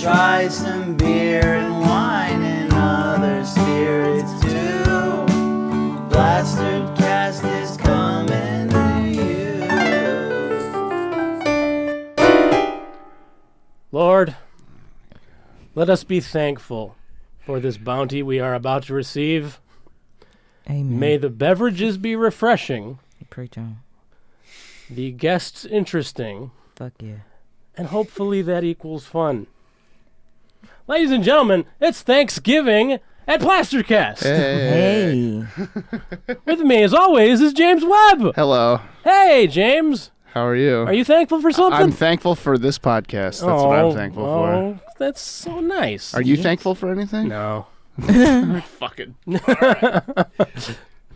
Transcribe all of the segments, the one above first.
Try some beer and wine and other spirits too. Plastered cast is coming to you. Lord, let us be thankful for this bounty we are about to receive. Amen. May the beverages be refreshing, Preach on. the guests interesting, Fuck yeah. and hopefully that equals fun. Ladies and gentlemen, it's Thanksgiving at Plastercast. Hey. With me, as always, is James Webb. Hello. Hey, James. How are you? Are you thankful for something? I'm thankful for this podcast. That's what I'm thankful for. That's so nice. Are you thankful for anything? No. Fucking. All right.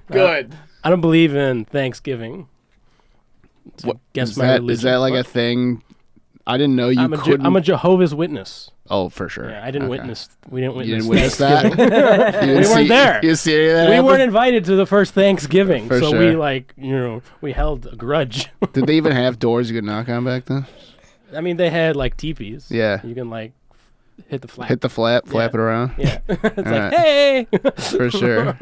Good. I don't believe in Thanksgiving. So What, guess is, my that, religion. is that like a thing? I didn't know you couldn't. I'm a Jehovah's Witness. Oh, for sure. Yeah, I didn't witness. We didn't witness. You didn't witness that? Thanksgiving. We weren't there. You didn't see any of that We happen? weren't invited to the first Thanksgiving, For so sure. we held a grudge. Did they even have doors you could knock on back then? I mean, they had like teepees. Yeah. You can like hit the flap. Hit the flap, flap Yeah. it around. Yeah. It's like, right. hey. For sure.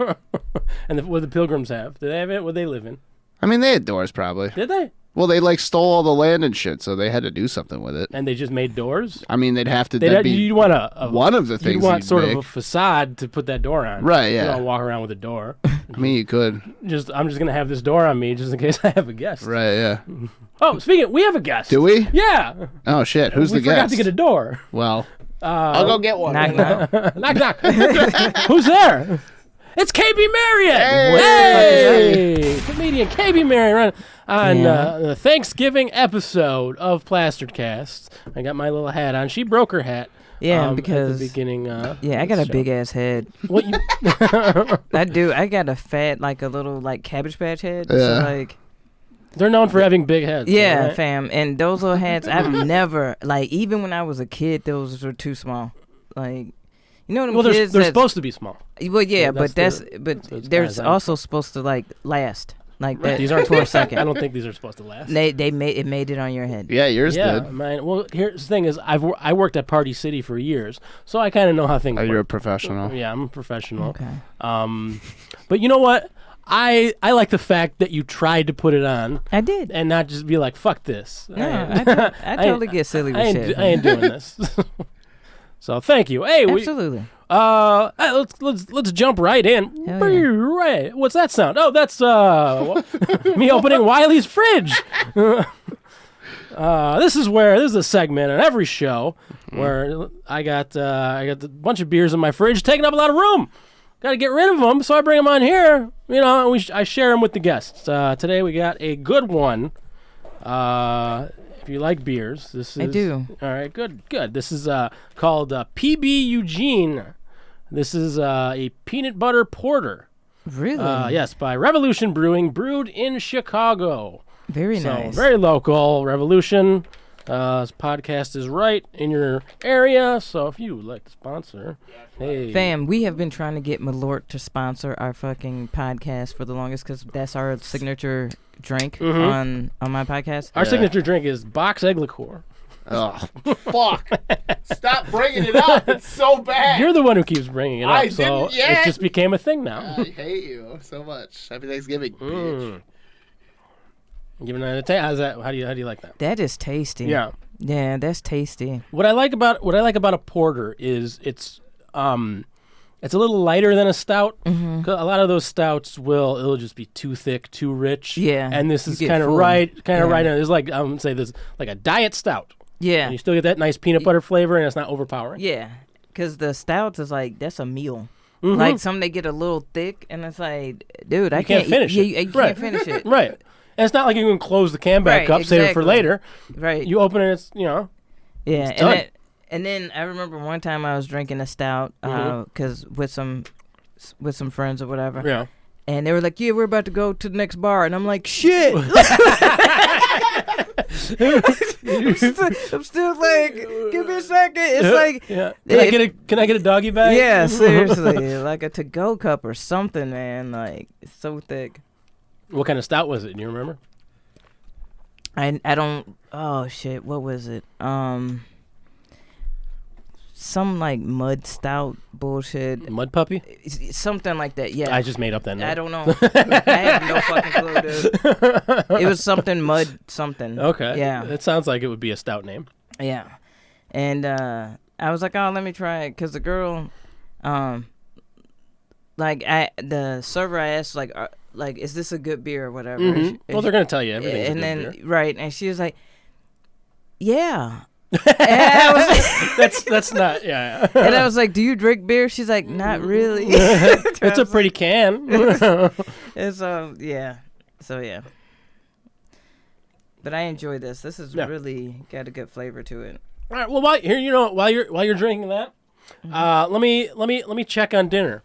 And what did the Pilgrims have? Did they have it? What did they live in? I mean, they had doors probably. Did they? Well, they like stole all the land and shit, so they had to do something with it. And they just made doors? I mean, they'd have to. They'd That'd be you'd want a one of the things. you'd want you'd sort make. of a facade to put that door on. Right, You yeah. don't walk around with a door. I mean, you could. I'm just gonna have this door on me just in case I have a guest. Right, yeah. Oh, speaking, we have a guest. Do we? Yeah. Oh shit! Who's we the forgot guest? to get a door. Well, I'll go get one. Knock, knock. Knock knock. Who's there? It's KB Marion. Hey! Comedian KB Marion on Yeah. the Thanksgiving episode of Plastered Cast. I got my little hat on. She broke her hat. Yeah, at because the beginning. yeah, I got a big ass head. What you? I do. I got a fat, like a little, like Cabbage Patch head. So Yeah. like, They're known for having big heads. yeah, right? fam. And those little hats, I've never, like, even when I was a kid, those were too small. Like, you know, them Well, they're kids supposed to be small. Well, yeah, that's but those they're guys, also supposed to like last, like that. These aren't for a supposed. second. I don't think these are supposed to last. They made it on your head. Yeah, yours Yeah, did. mine. Well, here's the thing: is I worked at Party City for years, so I kind of know how things Oh, work. you're a professional. Yeah, I'm a professional. Okay. But you know what? I like the fact that you tried to put it on I did. and not just be like, "Fuck this." No, I totally get silly with shit. I ain't doing this. So thank you. Hey, Absolutely. let's jump right in. Hell yeah. Right. What's that sound? Oh, that's me opening Wiley's fridge. This is a segment on every show where I got a bunch of beers in my fridge taking up a lot of room. Got to get rid of them, so I bring them on here. You know, and I share them with the guests. Today we got a good one. If you like beers, this is. I do. All right, good. This is called PB Eugene. This is a peanut butter porter. Really? Yes, by Revolution Brewing, brewed in Chicago. Very So nice. very local. Revolution. This podcast is right in your area, so if you would like to sponsor, hey. Fam, we have been trying to get Malort to sponsor our fucking podcast for the longest because that's our signature drink on my podcast. Our signature drink is box egg liqueur. Oh, fuck. Stop bringing it up. It's so bad. You're the one who keeps bringing it up, I so didn't yet. it just became a thing now. I hate you so much. Happy Thanksgiving, bitch. Giving it a taste. How's that? How do you like that? That is tasty. Yeah. Yeah, that's tasty. What I like about a porter is it's a little lighter than a stout. 'Cause a lot of those stouts it'll just be too thick, too rich. Yeah, And this you is get kind of full. right. Yeah. There's like say this like a diet stout. Yeah. And you still get that nice peanut butter flavor, and it's not overpowering. Yeah, because the stouts is like, that's a meal. Like, some they get a little thick, and it's like, dude, I can't finish it. You Right. can't finish it. Right. And it's not like you can close the can back Right, up, save it for exactly. later. Right. You open it, it's, Yeah, It's done. and then I remember one time I was drinking a stout, because with some friends or whatever. Yeah. And they were like, yeah, we're about to go to the next bar. And I'm like, shit. I'm still like, give me a second. It's like, Yeah. Can I get a doggy bag? yeah, seriously. Like a to-go cup or something, man. Like, it's so thick. What kind of stout was it? Do you remember? I don't, oh, shit. What was it? some like mud stout bullshit. Mud puppy? Something like that. Yeah. I just made up that name. I don't know. I have no fucking clue, dude. It was something mud something. Okay. Yeah. It sounds like it would be a stout name. Yeah. And I was like, oh, let me try it, because the girl, the server asked like, is this a good beer or whatever? Mm-hmm. And Well, they're gonna tell you everything's and a then good beer. right, and she was like, yeah. And I was That's not. Yeah. and I was like, do you drink beer? She's like, not really. It's a pretty can. And so yeah. But I enjoy this. This has really got a good flavor to it. All right. Well, while you're drinking that, let me check on dinner.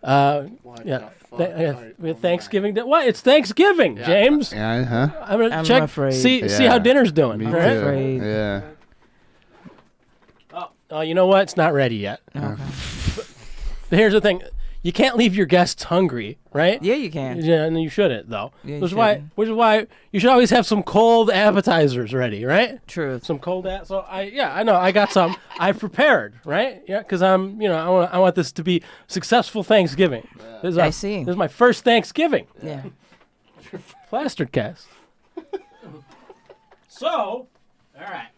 What Yeah. the fuck? We had Thanksgiving. What? It's Thanksgiving, James. Yeah, huh? I'm gonna I'm check. afraid. See Yeah. how dinner's doing. Me all too. right? Afraid. Yeah. Oh, you know what? It's not ready yet. Okay. But here's the thing: you can't leave your guests hungry, right? Yeah, you can. Yeah, and you shouldn't though. Yeah, you which shouldn't. is why you should always have some cold appetizers ready, right? True. Some cold So I know I got some. I prepared, right? Yeah, because I want this to be successful Thanksgiving. I see. This is my first Thanksgiving. Yeah. Plastered cast. So, all right.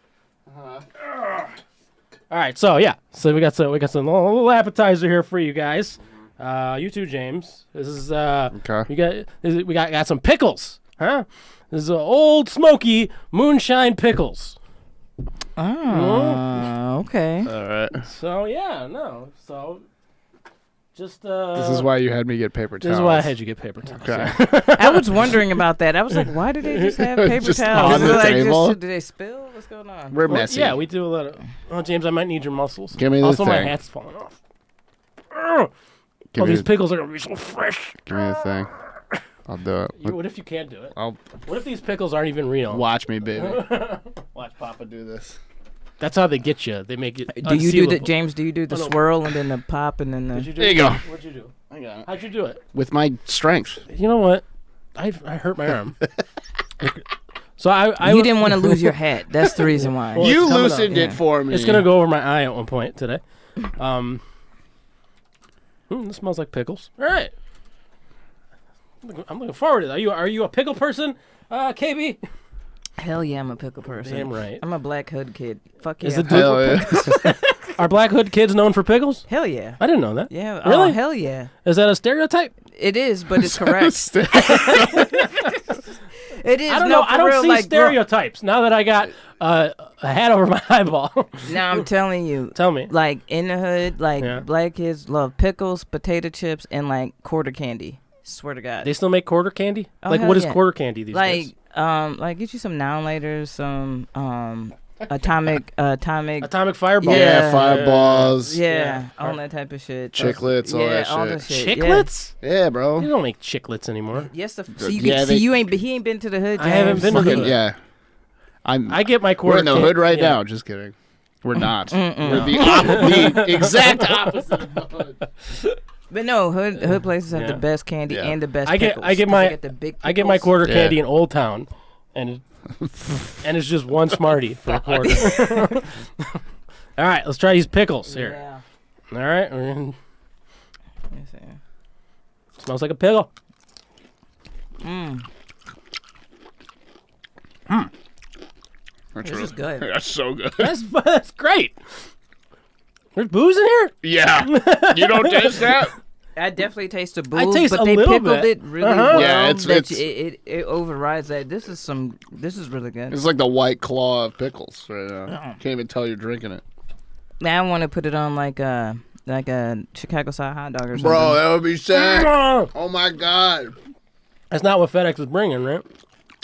All right. So yeah. So we got some little appetizer here for you guys. You too, James. This is Okay. we got some pickles, huh? This is old smoky moonshine pickles. Oh, okay. All right. So yeah, no. So just This is why you had me get paper towels. This is why I had you get paper towels. Okay. I was wondering about that. I was like, why do they just have paper Just towels? on the Like, table? did they spill? What's going on? We're Well, messy. yeah, we do a lot of. Oh, James, I might need your muscles. Give me the Also, my thing. hat's falling off. Ugh. Give Oh, me these the- pickles are gonna be so fresh. Give me the thing. I'll do it. What if you can't do it? I'll What if these pickles aren't even real? watch me, baby. Watch Papa do this. That's how they get you. They make it. Do you do the unsealable. James? Do you do the Oh, no. swirl and then the pop and then What'd the? you do? There you go. What'd you do? I got it. How'd you do it? With my strength. You know what? I hurt my arm. So I You didn't want to lose your hat. That's the reason why. Well, You it's coming loosened up. it Yeah. for me. It's gonna go over my eye at one point today. This smells like pickles. All right. I'm looking forward to that. Are you a pickle person, KB? Hell yeah, I'm a pickle person. Damn right. I'm a Black Hood kid. Fuck yeah. Is it Hell yeah. Are Black Hood kids known for pickles? Hell yeah. I didn't know that. Yeah. Really? Oh, hell yeah. Is that a stereotype? It is, but it's correct. It is. I don't no, know. for I don't real, see like, stereotypes now that I got a hat over my eyeball. Now I'm telling you. Tell me. Like in the hood, like Yeah. black kids love pickles, potato chips, and like quarter candy. Swear to God. They still make quarter candy? Oh, Like, hell what is yeah. quarter candy these days? Like get you some Now Laters, some atomic. Atomic Fireball. Yeah. Fireballs. Yeah, all that type of shit. Chiclets, all yeah, that all shit. the shit. Yeah. Chiclets? Yeah, You bro. don't make chiclets anymore. Yes, see, you Yeah, can, they- see, he ain't been to the hood. I haven't James. been to the Fucking hood. yeah. I get my quarter We're in the can- hood right yeah. now. Just kidding. We're not. Mm-mm. We're the exact opposite of the hood. But no, hood places have Yeah. the best candy Yeah. and the best I get pickles. I get 'cause my they get the big I get my pickles. quarter Yeah. candy in Old Town, and it's just one Smartie for a quarter. All right, let's try these pickles here. Yeah. All right, Let me see. smells like a pickle. That's This is good. That's so good. That's great. There's booze in here. Yeah. You don't taste that? I definitely taste the I booze, taste but a they little pickled bit. it really Uh-huh. well. Yeah, it's- that it's- it overrides that. This is really good. It's like the White Claw of pickles right now. Yeah. Can't even tell you're drinking it. Now I want to put it on like a Chicago style hot dog or something. Bro, that would be sick. That's Oh my God. not what FedEx is bringing, right?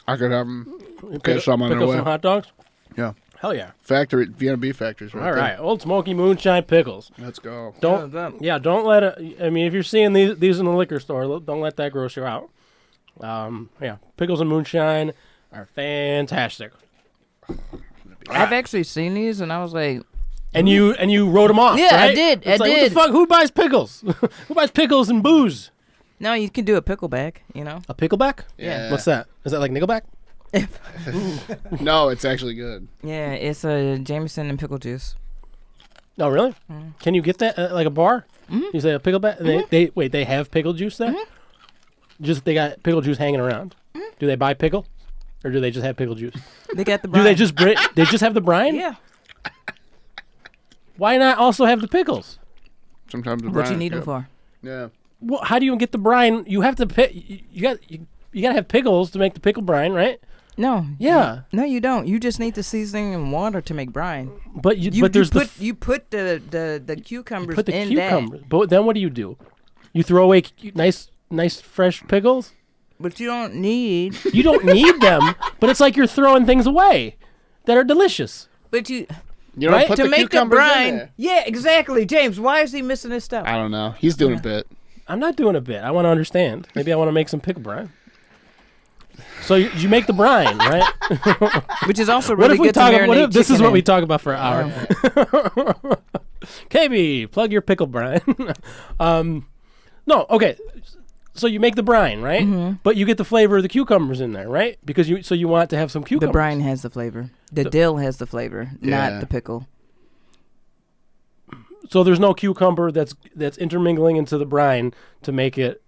I could have them. You Get some on pick their up way. some hot dogs. Yeah. Hell yeah! Factory, Vienna Beef Factories right All there. right, Old Smoky Moonshine pickles. Let's go. Don't don't let it. I mean, if you're seeing these in the liquor store, don't let that gross you out. Yeah, pickles and moonshine are fantastic. I've actually seen these, and I was like, And you wrote them off. Yeah, I right? did, It's I like, did. What the fuck? Who buys pickles? Who buys pickles and booze? no, you can do a pickleback, you know? A pickleback? Yeah. What's that? Is that like Nickelback? No, it's actually good. Yeah, it's a Jameson and pickle juice. Oh, really? Can you get that at like a bar? You say a pickle bat? They have pickle juice there? Just they got pickle juice hanging around. Do they buy pickle? Or do they just have pickle juice? They got the Do brine. they just have the brine? Yeah. Why not also have the pickles? Sometimes the What you brine- need them yeah. for? Yeah. Well, how do you get the brine? You have to you got to have pickles to make the pickle brine, right? No. Yeah. No, you don't. You just need the seasoning and water to make brine. But there's you put the cucumbers put the in cucumbers. that. But then what do? You throw away nice fresh pickles? But you don't need. You don't need them, but it's like you're throwing things away that are delicious. But you You don't Right? put to the make the cucumbers in brine. there. Yeah, exactly, James. Why is he missing this stuff? I don't know. He's doing a bit. I'm not doing a bit. I want to understand. Maybe I want to make some pickle brine. So you make the brine, right? Which is also What really if we good to talk? marinate What if this is chicken what in. we talk about for an hour? KB, plug your pickle brine. No, okay. So you make the brine, right? But you get the flavor of the cucumbers in there, right? Because you want to have some The cucumbers. brine has the flavor. The dill has the flavor, Yeah. not the pickle. So there's no cucumber that's intermingling into the brine to make it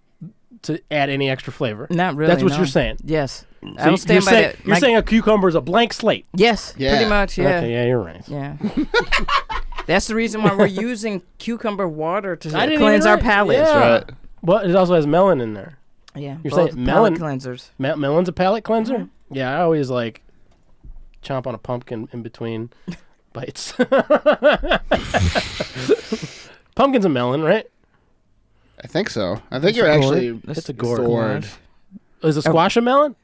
to add any extra flavor. Not really. That's what no. you're saying. Yes. So I will stand by that. You're saying a cucumber is a blank slate. Yes, Yeah. pretty much, yeah. Okay, yeah, you're right. Yeah. That's the reason why we're using cucumber water to I didn't cleanse even our write- palates. yeah. Right. But it also has melon in there. Yeah. You're both saying palate melon- cleansers. Melon's a palate cleanser? Yeah, I always like chomp on a pumpkin in between bites. Pumpkin's a melon, right? I think so. I think you're a gourd. actually That's It's a gourd. gourd. Is a squash a melon?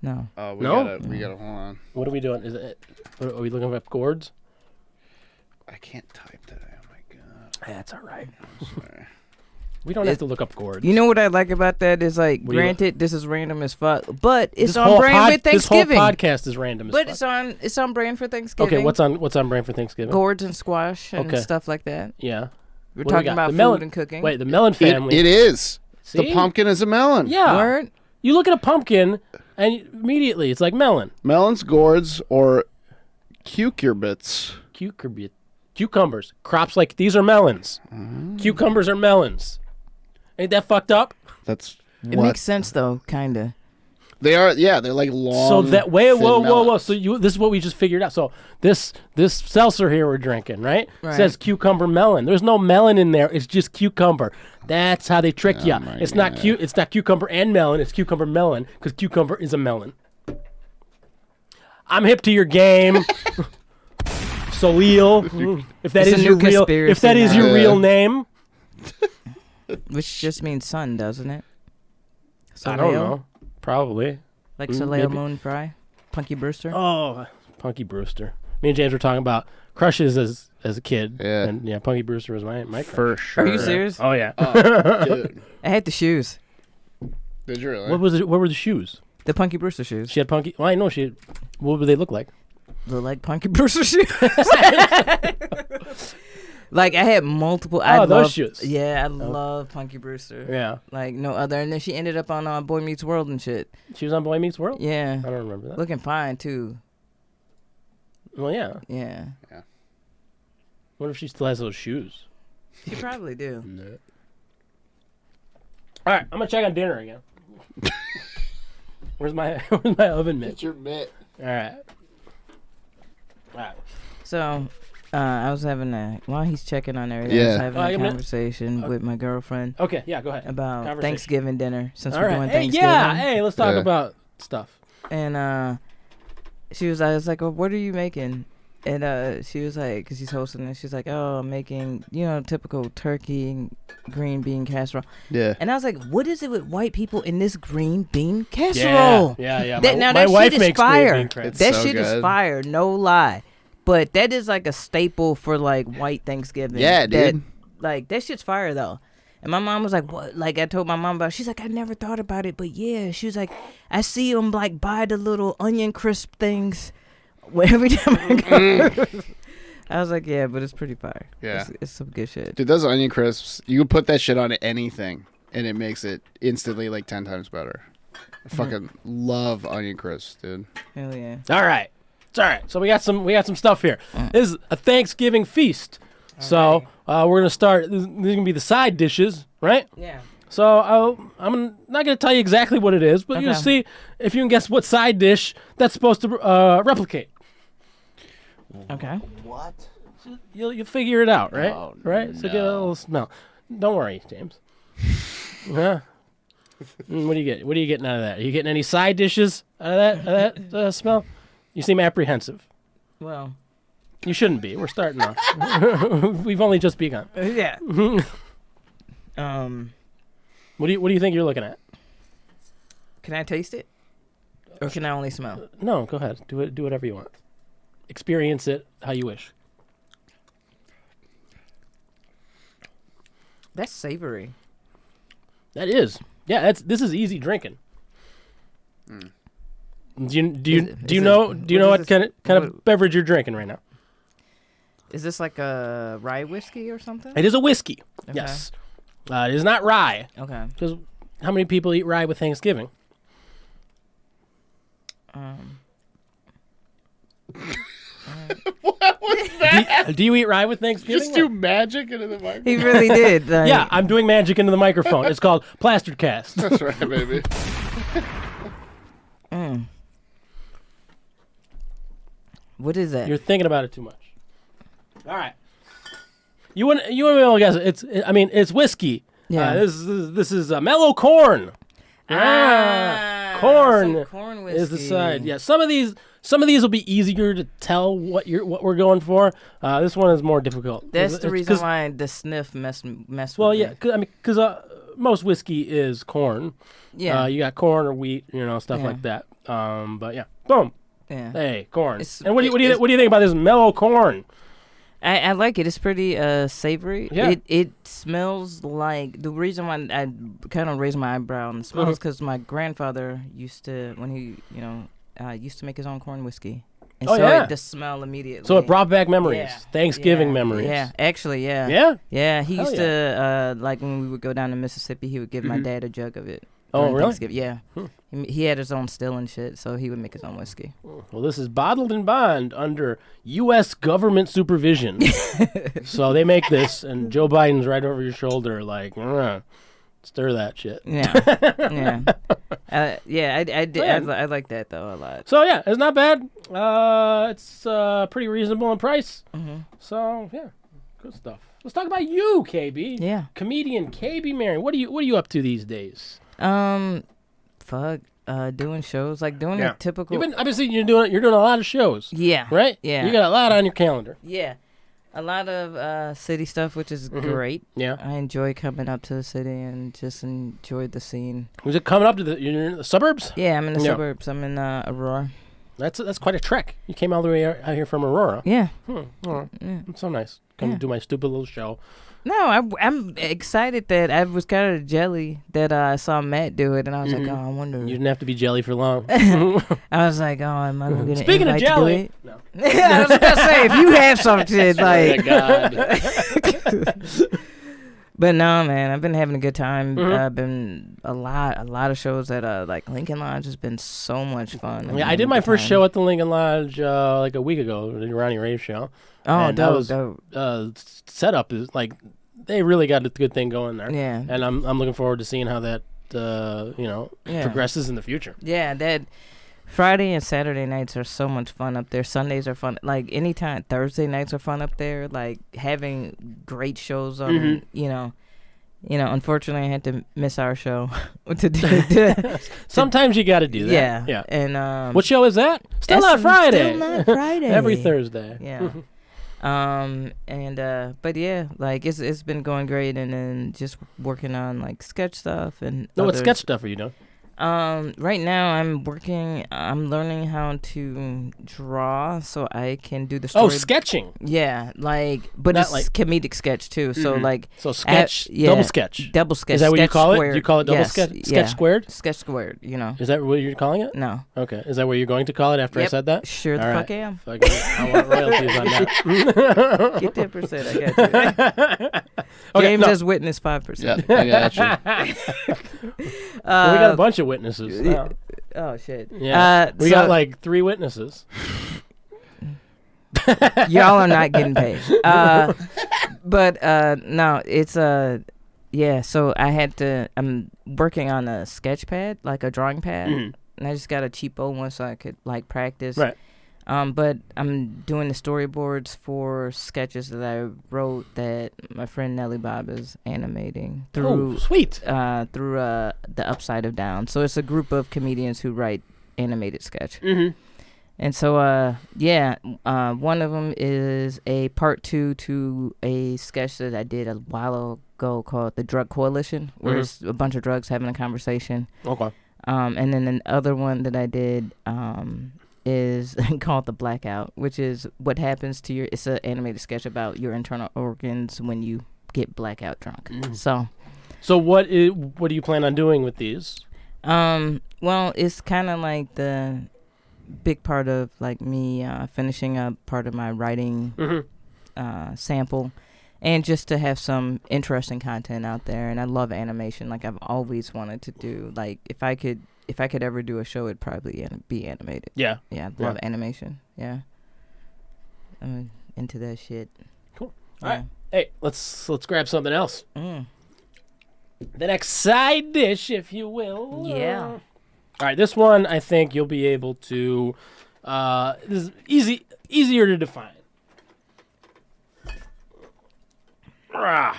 No. Oh, No? we gotta hold on. What are we doing? Are we looking up gourds? I can't type today. Oh my god. That's all right. Sorry. We don't have to look up gourds. You know what I like about that is like, What do you granted, this is random as fuck, but it's This on whole brand with Thanksgiving. This whole podcast is random as But fuck. it's on brand for Thanksgiving. Okay, what's on brand for Thanksgiving? gourds and squash and Okay. stuff like that. Yeah. We're What do we talking got? about The food melon- and cooking. Wait, the melon family. It is. See? The pumpkin is a melon. Yeah. Word? You look at a pumpkin and immediately it's like melon. Melons, gourds, or cucurbits. Cucumbers. Crops like these are melons. Cucumbers are melons. Ain't that fucked up? That's It what makes sense though, kinda. they are. Yeah, they're like long. So that way, thin whoa. melons. So this is what we just figured out. So this seltzer here we're drinking, right? Right. Says cucumber melon. There's no melon in there. It's just cucumber. That's how they trick you. my It's not God. cute. It's not cucumber and melon. It's cucumber melon because cucumber is a melon. I'm hip to your game. Solil, if that It's is a your new real, conspiracy if that is now. your Yeah. real name, Which just means sun, doesn't it? I don't Soleil? know. Probably. Like Mm, Soleil maybe. Moon Fry? Punky Brewster? Oh, Punky Brewster. Me and James were talking about crushes as a kid. Yeah. And yeah, Punky Brewster was my crush. For sure. Are you serious? Oh yeah. Dude. I had the shoes. Did you really? What was it? What were the shoes? The Punky Brewster shoes. She had Punky. Well, I know she. What would they look like? Look like Punky Brewster shoes. Like I had multiple. Oh, those shoes. Yeah, I love Punky Brewster. Yeah. Like no other. And then she ended up on Boy Meets World and shit. She was on Boy Meets World. Yeah. I don't remember that. Looking fine too. Well, yeah. Yeah. What if she still has those shoes? She probably do. No. All right, I'm gonna check on dinner again. Where's my oven mitt? It's your mitt. All right. All right. So, I was having while he's checking on everything, I Yeah. was having Oh, a you meant- conversation with my girlfriend Okay. Yeah. Go ahead. about Conversation. Thanksgiving dinner since All we're right. doing Hey, Thanksgiving. yeah. Hey, let's talk Yeah. about stuff. And I was like, well, what are you making? And she was like, because she's hosting it, she's like, oh, I'm making, typical turkey and green bean casserole. Yeah. And I was like, what is it with white people in this green bean casserole? Yeah. That, now my that wife shit is makes green fire. bean crab. It's That so shit is good. fire, no lie. But that is like a staple for like white Thanksgiving. Yeah, That, dude. like that shit's fire though. And my mom was like, what? Like I told my mom about it. She's like, I never thought about it, but yeah. She was like, I see them like buy the little onion crisp things every time I go. I was like, yeah, but it's pretty fire. Yeah. It's some good shit. Dude, those onion crisps, you can put that shit on anything, and it makes it instantly like 10 times better. I fucking love onion crisps, dude. Hell yeah. All right. It's all right. So we got some stuff here. This is a Thanksgiving feast. So we're gonna start. These are gonna be the side dishes, right? Yeah. So I'm not gonna tell you exactly what it is, but you'll see if you can guess what side dish that's supposed to replicate. Okay. What? You'll figure it out, right? Oh, right. So get a little smell. Don't worry, James. Huh? What do you get? What are you getting out of that? Are you getting any side dishes out of that smell? You seem apprehensive. Well. You shouldn't be. We're starting off. We've only just begun. Yeah. What do you think you're looking at? Can I taste it, or can I only smell? No, go ahead. Do it. Do whatever you want. Experience it how you wish. That's savory. That is. Yeah. This is easy drinking. Do you know what kind of beverage you're drinking right now? Is this like a rye whiskey or something? It is a whiskey. Okay. Yes. It is not rye. Okay. Because how many people eat rye with Thanksgiving? What was that? Do you eat rye with Thanksgiving? Just do magic into the microphone. He really did. Like, Yeah, I'm doing magic into the microphone. It's called Plastered Cast. That's right, baby. What is that? You're thinking about it too much. All right. You wouldn't be able to guess it. It's whiskey. Yeah. This is mellow corn. Corn some corn whiskey. is the side. Yeah. Some of these will be easier to tell what we're going for. This one is more difficult. That's the reason why the sniff mess Well, with yeah. me. Because most whiskey is corn. Yeah. You got corn or wheat, stuff Yeah. like that. But yeah, boom. Yeah. Hey, corn. It's- And what do you think about this mellow corn? I like it. It's pretty savory. Yeah. It smells like, the reason why I kind of raised my eyebrow and smells because my grandfather used to, when he used to make his own corn whiskey. And Oh, so yeah. the smell immediately. So it brought back memories, Yeah. Thanksgiving Yeah. memories. Yeah, actually, yeah. Yeah? Yeah, he Hell used to, like when we would go down to Mississippi, he would give my dad a jug of it. Oh, during really? Thanksgiving. Yeah. He had his own still and shit, so he would make his own whiskey. Well, this is bottled in bond under U.S. government supervision. So they make this, and Joe Biden's right over your shoulder, like, stir that shit. Yeah. Yeah. I like that, though, a lot. So, yeah, it's not bad. It's pretty reasonable in price. Mm-hmm. So, yeah, good stuff. Let's talk about you, KB. Yeah. Comedian KB Marion. What are you up to these days? Doing shows, like doing a typical. I've been seeing you're doing a lot of shows. Yeah. Right? Yeah. You got a lot on your calendar. Yeah. A lot of city stuff, which is great. Yeah. I enjoy coming up to the city and just enjoy the scene. Was it coming up to you're in the suburbs? Yeah, I'm in the Yeah. suburbs. I'm in Aurora. That's quite a trek. You came all the way out here from Aurora. Yeah. Oh, that's so nice. Come Yeah. do my stupid little show. No, I'm excited that I was kind of jelly that I saw Matt do it, and I was like, oh, I wonder. You didn't have to be jelly for long. I was like, oh, am I going to Speaking of invite jelly, to do it? I was gonna say, if you have something like, God. but no, man, I've been having a good time. Been a lot of shows at like Lincoln Lodge has been so much fun. Yeah, I did my first show at the Lincoln Lodge like a week ago, the Ronnie Rave show. Oh, and that dope. was setup is like they really got a good thing going there. Yeah. And I'm looking forward to seeing how that progresses in the future. Yeah, that Friday and Saturday nights are so much fun up there. Sundays are fun. Like anytime Thursday nights are fun up there. Like having great shows on. Unfortunately, I had to miss our show. Sometimes you got to do that. Yeah. Yeah. And what show is that? Still Not Friday. Still Not Friday. Every Thursday. Yeah. But yeah, like it's been going great, and then just working on like sketch stuff and. No, what other- sketch stuff are you doing? Right now I'm learning how to draw so I can do the story. Oh, sketching. Yeah, but Not it's like- comedic sketch too. So So sketch, double sketch. Double sketch. Is that what you sketch call it? squared. Do you call it double Yes, sketch? yeah. Sketch squared? Sketch squared, Is that what you're calling it? No. Okay. Is that what you're going to call it after I Yep. said that? Sure the All fuck right. am. Fucking, I want royalties on that. Get 10%, I got you. Okay, James no. has witnessed 5%. Yeah, I got you. Well, we got a bunch of witnesses now. Oh shit. Yeah. We so got like 3 witnesses. y'all are not getting paid. But no, it's yeah. So I'm working on a sketch pad, like a drawing pad, and I just got a cheapo one so I could like practice. Right. But I'm doing the storyboards for sketches that I wrote that my friend Nellie Bob is animating through sweet. through the Upside of Down. So it's a group of comedians who write animated sketch. Mm-hmm. And so one of them is a part 2 to a sketch that I did a while ago called The Drug Coalition, where it's a bunch of drugs having a conversation. Okay. And then the other one that I did is called The Blackout, which is what happens to it's an animated sketch about your internal organs when you get blackout drunk. So what do you plan on doing with these? Well, it's kind of like the big part of like me finishing up part of my writing sample, and just to have some interesting content out there. And I love animation. Like I've always wanted to do, like if I could ever do a show, it'd probably be animated. Yeah, I love animation. Yeah, I'm into that shit. Cool. All right. Hey, let's grab something else. The next side dish, if you will. Yeah. All right, this one I think you'll be able to. This is easier to define. I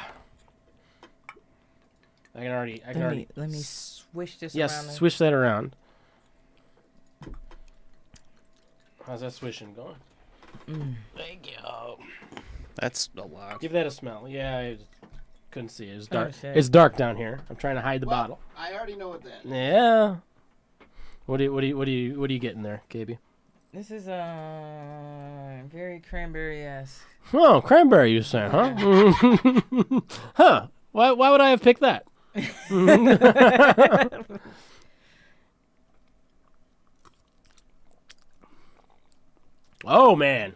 can already. Let me swish this around. Yes, swish that around. How's that swishing going? Thank you. That's a lot. Give that a smell. Yeah, I couldn't see it. It's dark. Oh, shit. It's dark down here. I'm trying to hide the bottle. I already know what that is. Yeah. What do you getting there, KB? This is very cranberry-esque. Oh, cranberry, you say, huh? Huh? Why would I have picked that? Oh man.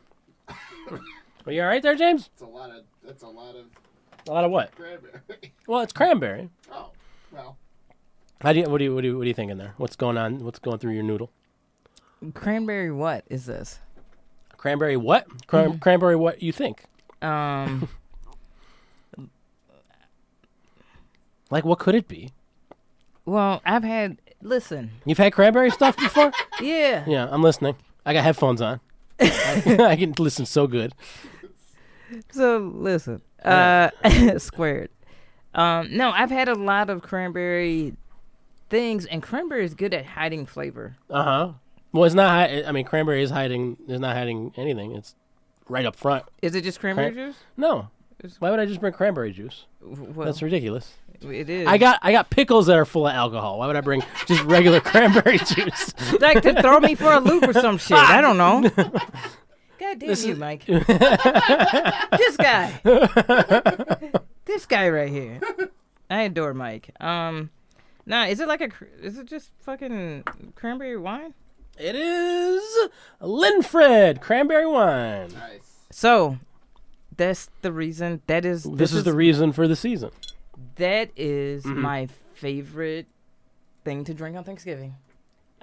Are you all right there, James? That's a lot of A lot of what? cranberry. Well, it's cranberry. Oh, well. What are you thinking there? What's going on? What's going through your noodle? Cranberry what is this? Cranberry what? Cranberry what you think? Like, what could it be? Well, listen. You've had cranberry stuff before? Yeah. Yeah, I'm listening. I got headphones on. I can listen so good. So, listen. Squared. No, I've had a lot of cranberry things, and cranberry is good at hiding flavor. Uh-huh. Well, it's not. I mean, cranberry is hiding. It's not hiding anything. It's right up front. Is it just cranberry juice? No. Why would I just bring cranberry juice? Well, That's ridiculous. it is. I got pickles that are full of alcohol. Why would I bring just regular cranberry juice? Like to throw me for a loop or some shit. I don't know. God damn you, Mike. This guy. This guy right here. I adore Mike. Nah, is it just fucking cranberry wine? It is Linfred cranberry wine. Nice. So, that's the reason. This is the reason for the season. That is my favorite thing to drink on Thanksgiving.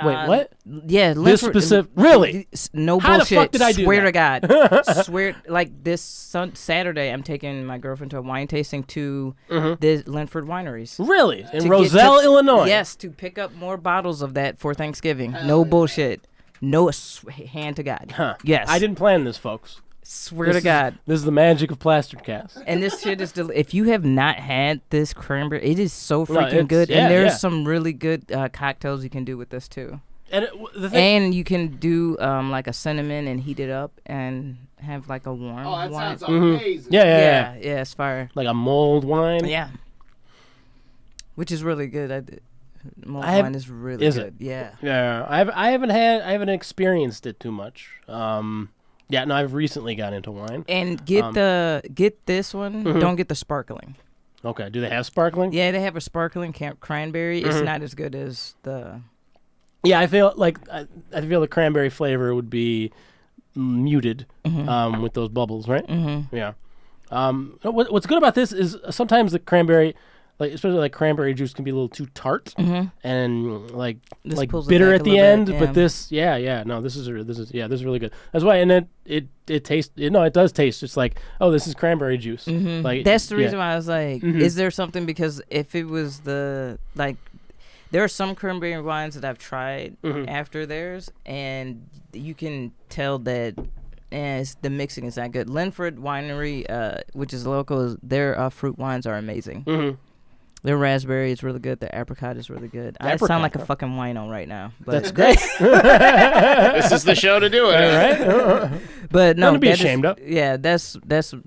Wait, what? Yeah, This specific? Really? No How bullshit. the fuck did I do Swear that? to God. Swear, like this Saturday, I'm taking my girlfriend to a wine tasting to the Linford wineries. Really? In To Roselle, Illinois? Yes, to pick up more bottles of that for Thanksgiving. No bullshit. No hand to God. Huh. Yes. I didn't plan this, folks. Swear to God. This is the magic of Plastered Cast. And this shit is if you have not had this cranberry, it is so freaking it's- good. yeah, and there's yeah. some really good cocktails you can do with this too. And the thing, And you can do like a cinnamon and heat it up and have like a warm Oh, that wine. sounds amazing. yeah. Yeah, it's fire. Like a mulled wine. Yeah. Which is really good. Mulled I have- wine is really is good. Yeah. Yeah, I haven't experienced it too much. Yeah, no, I've recently got into wine. And get this one. Don't get the sparkling. Okay, do they have sparkling? Yeah, they have a sparkling cranberry. It's not as good as the. Yeah, I feel like I feel the cranberry flavor would be muted with those bubbles, right? Mm-hmm. Yeah. What's good about this is sometimes the cranberry, like especially like cranberry juice can be a little too tart and like This like pulls it bitter back at a the little end. bit, But yeah. this, no, this is really good. That's why, and it tastes. It does taste just like, oh, this is cranberry juice. Like That's the reason why I was like, Mhm. is there something? Because if it was there are some cranberry wines that I've tried after theirs, and you can tell that the mixing is not good. Linford Winery, which is local, their fruit wines are amazing. Mhm. Their raspberry is really good. Their apricot is really good. I Apricot, sound like huh? a fucking wino right now. But That's great. This is the show to do it. Right? But no, Nothing to be that is- ashamed of. Yeah, that's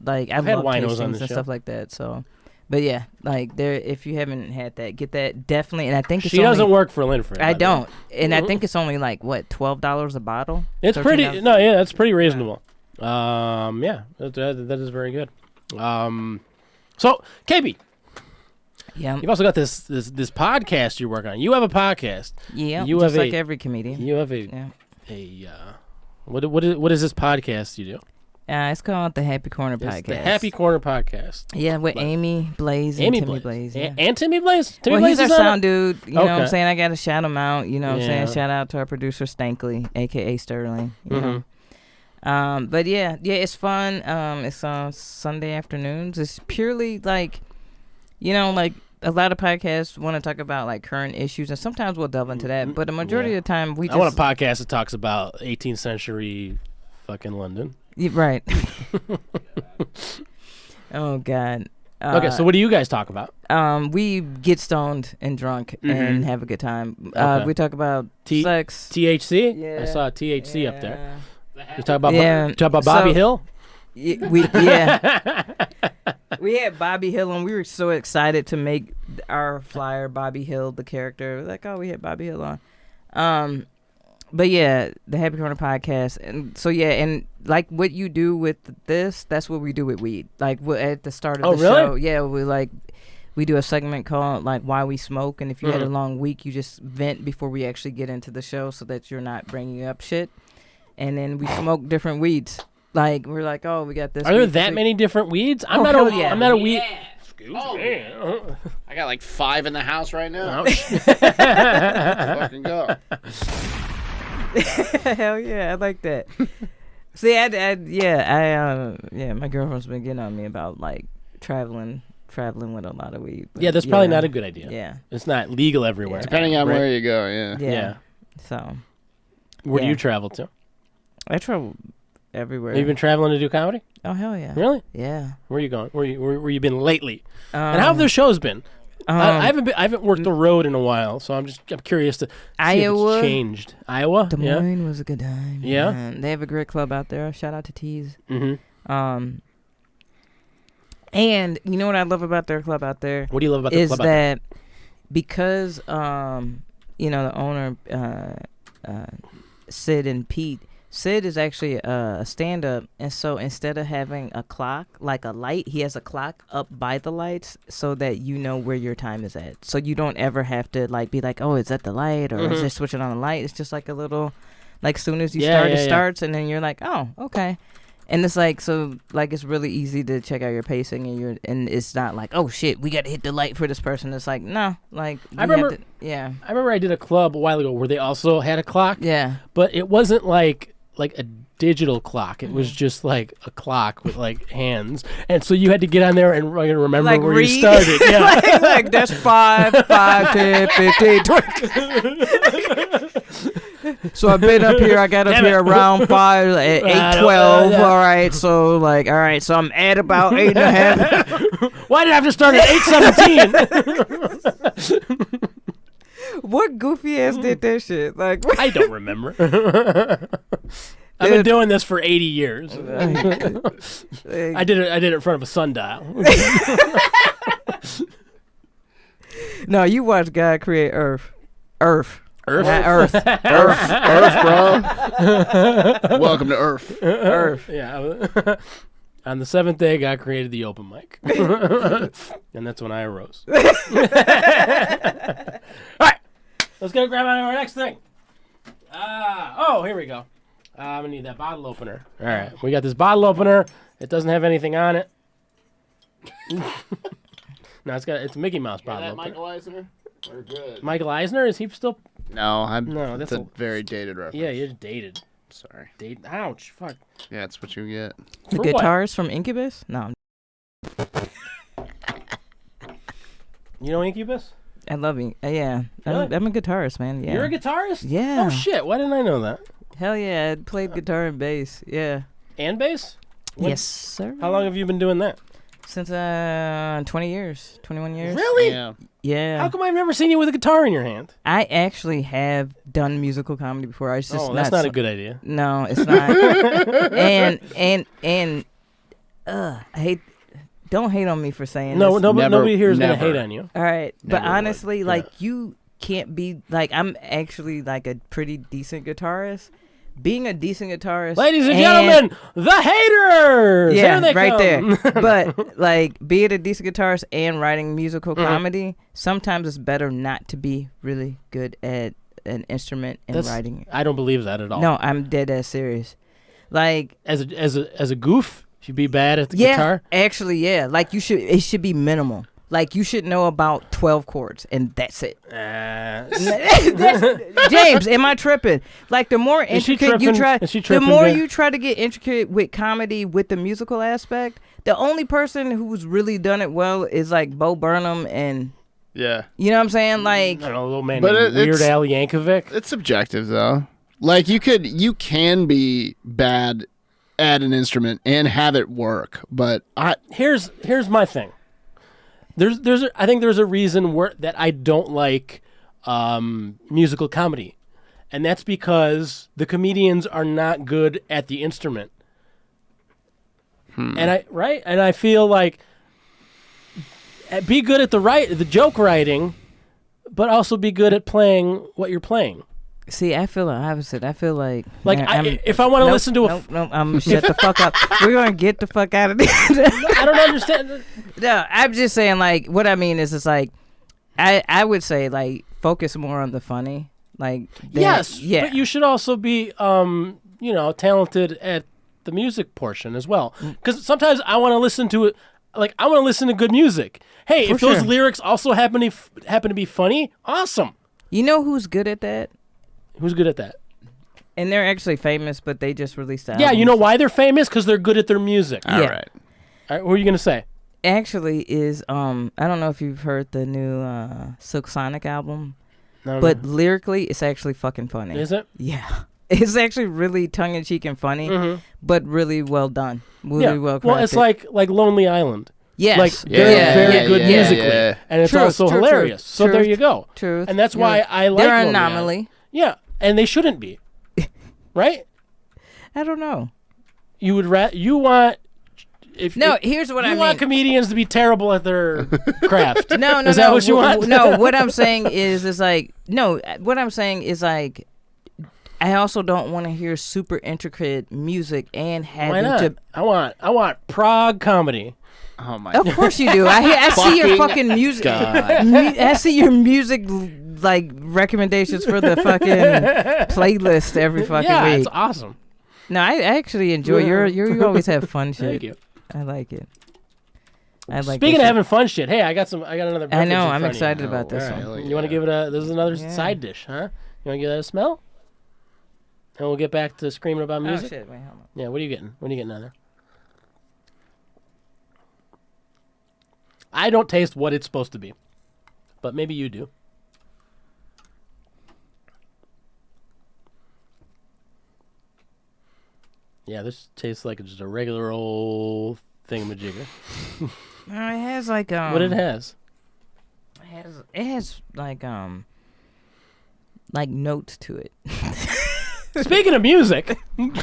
like I've had love winos on tastings this and show. stuff like that. So, but yeah, like there, if you haven't had that, get that definitely. And I think it's She doesn't only, work for Linford. I by the way. don't, and I think it's only like what $12 a bottle. It's $13. pretty. No, yeah, that's pretty reasonable. Yeah, that is very good. So KB, Yeah, you've also got this podcast you're working on. You have a podcast. yeah. You just have like every comedian. You have Yeah. what is this podcast you do? It's called the Happy Corner Podcast. It's the Happy Corner Podcast. Yeah, with Amy Blaze and Timmy Blaze. Yeah. And Timmy Blaze. Timmy Well, Blaze he's is our on it? sound dude. You know what I'm Okay. saying? I got to shout him out. You know what I'm Yeah. saying? Shout out to our producer, Stankley, a.k.a. Sterling. You Mhm. know? But yeah, it's fun. It's on Sunday afternoons. It's purely like, like a lot of podcasts want to talk about like current issues, and sometimes we'll delve into that. But the majority Yeah. of the time, we I just want a podcast that talks about 18th century fucking London. Right. Oh God. Okay, so what do you guys talk about? We get stoned and drunk and have a good time. Okay. We talk about sex. THC? Yeah. I saw THC up there. Yeah. You talk about Yeah. Bobby So- Hill? We had Bobby Hill, and we were so excited to make our flyer Bobby Hill the character. Like, oh, we had Bobby Hill on. But yeah, the Happy Corner Podcast, and so yeah, and like what you do with this, that's what we do with weed. Like at the start of the really? show, yeah, we do a segment called like Why We Smoke, and if you had a long week, you just vent before we actually get into the show, so that you're not bringing up shit. And then we smoke different weeds. Like we're like, oh, we got this. Are there weed, that this many different weeds? I'm Oh, not hell a yeah. I'm not a weed. Excuse me. I got like 5 in the house right now. Oh, Fucking go. Hell yeah, I like that. See, my girlfriend's been getting on me about like traveling with a lot of weed. but yeah, that's probably not a good idea. Yeah, It's not legal everywhere. Depending on right? where you go, yeah. yeah. Yeah. So Where do Yeah. you travel to? I travel everywhere. Have you been traveling to do comedy? Oh hell yeah. Really? Yeah. Where are you going? Where you been lately? And how have the shows been? Um, I haven't worked the road in a while, so I'm curious to see Iowa? if it's changed. Iowa? Des Yeah. Moines was a good time. Yeah? man. They have a great club out there. Shout out to Tees. Mm-hmm. And you know what I love about their club out there? What do you love about the Is club out there? that because the owner Sid and Pete. Sid is actually a stand-up, and so instead of having a clock, like a light, he has a clock up by the lights so that you know where your time is at. So you don't ever have to like be like, oh, is that the light, or is it switching on the light? It's just like a little, like soon as you start, it starts, and then you're like, oh, okay. And it's like, so like it's really easy to check out your pacing, and it's not like, oh shit, we got to hit the light for this person. It's like, no, like I remember I did a club a while ago where they also had a clock. Yeah. But it wasn't like a digital clock. It was just like a clock with like hands, and so you had to get on there and remember Like where read? you started. Yeah. like that's 5, 10, 15, 20. So I've been up here. I got up Damn here it. around 5 at 8:12. Yeah. All right. So like, all right. So I'm at about 8:30. Why did I have to start at 8:17? What goofy ass did that shit? Like, I don't remember. I've been doing this for 80 years. I did it in front of a sundial. no, you watch God create Earth. Earth? Not Earth. Earth, bro. Welcome to Earth. Earth. Yeah. On the 7th day, God created the open mic. And that's when I arose. All right. Let's go grab on to our next thing. Here we go. I'm going to need that bottle opener. All right. We got this bottle opener. It doesn't have anything on it. No, it's a Mickey Mouse Hear bottle that, opener. Michael Eisner? We're good. Michael Eisner, is he still? No, No, that's that's a very dated reference. Yeah, you're dated. Sorry. Ouch! Fuck. Yeah, that's what you get. The For what? guitarist from Incubus? No, You know Incubus? I love it. Yeah, Really? I'm a guitarist, man. Yeah. You're a guitarist? Yeah. Oh shit! Why didn't I know that? Hell yeah, I played guitar and bass. Yeah. And bass? When- Yes, sir. How long have you been doing that? Since 20 years, 21 years. Really? Yeah. Yeah. How come I've never seen you with a guitar in your hand? I actually have done musical comedy before. I was just That's not a so- good idea. No, it's not. and I hate. Don't hate on me for saying No, this. nobody here is gonna never. hate on you. All right, but Never would. honestly, like you can't be like I'm actually like a pretty decent guitarist. Being a decent guitarist, Ladies and gentlemen, the haters. yeah, Here they right come. there. But like being a decent guitarist and writing musical comedy, sometimes it's better not to be really good at an instrument and writing it. I don't believe that at all. No, I'm dead ass serious. Like As a goof, you'd be bad at the yeah, guitar. actually, yeah. Like it should be minimal. Like you should know about 12 chords and that's it. James, am I tripping? Like the more Is she intricate you tripping? try, Is she the tripping, more Jay? you try to get intricate with comedy with the musical aspect, the only person who's really done it well is like Bo Burnham and Yeah. you know what I'm saying? Like I don't know, a little man But named Weird Al Yankovic. It's subjective though. Like you can be bad at an instrument and have it work, but Here's my thing. I think there's a reason that I don't like musical comedy, and that's because the comedians are not good at the instrument. And I feel like be good at the joke writing, but also be good at playing what you're playing. see, I feel the opposite. I feel like Like if I want to listen to nope, I'm shut the fuck up. We're gonna get the fuck out of this. I don't understand. No, I'm just saying, like, what I mean is, it's like, I would say, like, focus more on the funny. Like, Yes, yeah. but you should also be, talented at the music portion as well. Because sometimes I want to listen to it, like, I want to listen to good music. Hey, For if those sure. lyrics also happen to be funny, awesome. You know who's good at that? Who's good at that? And they're actually famous, but they just released Yeah, albums. you know why they're famous? Because they're good at their music. Yeah. all right. All right, what were you going to say? Actually, is I don't know if you've heard the new Silk Sonic album, No, but lyrically, it's actually fucking funny. Is it? Yeah, it's actually really tongue in cheek and funny, but really well done. Really well crafted. Well, it's like Lonely Island. yes, Like, Yeah, they're yeah, very yeah, good yeah, musically. yeah. And it's Truth, also truth, hilarious. truth, So there truth, you go. truth. And that's why I like they're Lonely an Island. anomaly. Yeah, and they shouldn't be. Right? I don't know. You would you want if No, here's what you I mean. want comedians to be terrible at their craft. No, Is that what you want? No, what I'm saying is like no. What I'm saying is like I also don't want to hear super intricate music and Why having not? to. I want prog comedy. Oh my Of course you do. I see your fucking music. God. I see your music like recommendations for the fucking playlist every fucking Yeah, week. it's awesome. No, I actually enjoy you always have fun shit. Thank you. I like it. I like Speaking that of shit. having fun shit, hey, I got another. I beverage know. in I'm front of you. excited about this All right. one. You want to give it this is another Yeah. side dish, huh? You want to give that a smell? And we'll get back to screaming about Oh music. shit! Wait, hold on. Yeah, what are you getting? What are you getting out there? I don't taste what it's supposed to be, but maybe you do. Yeah, this tastes like just a regular old thingamajigger. No, it has like What it has? it has like notes to it. Speaking of music, It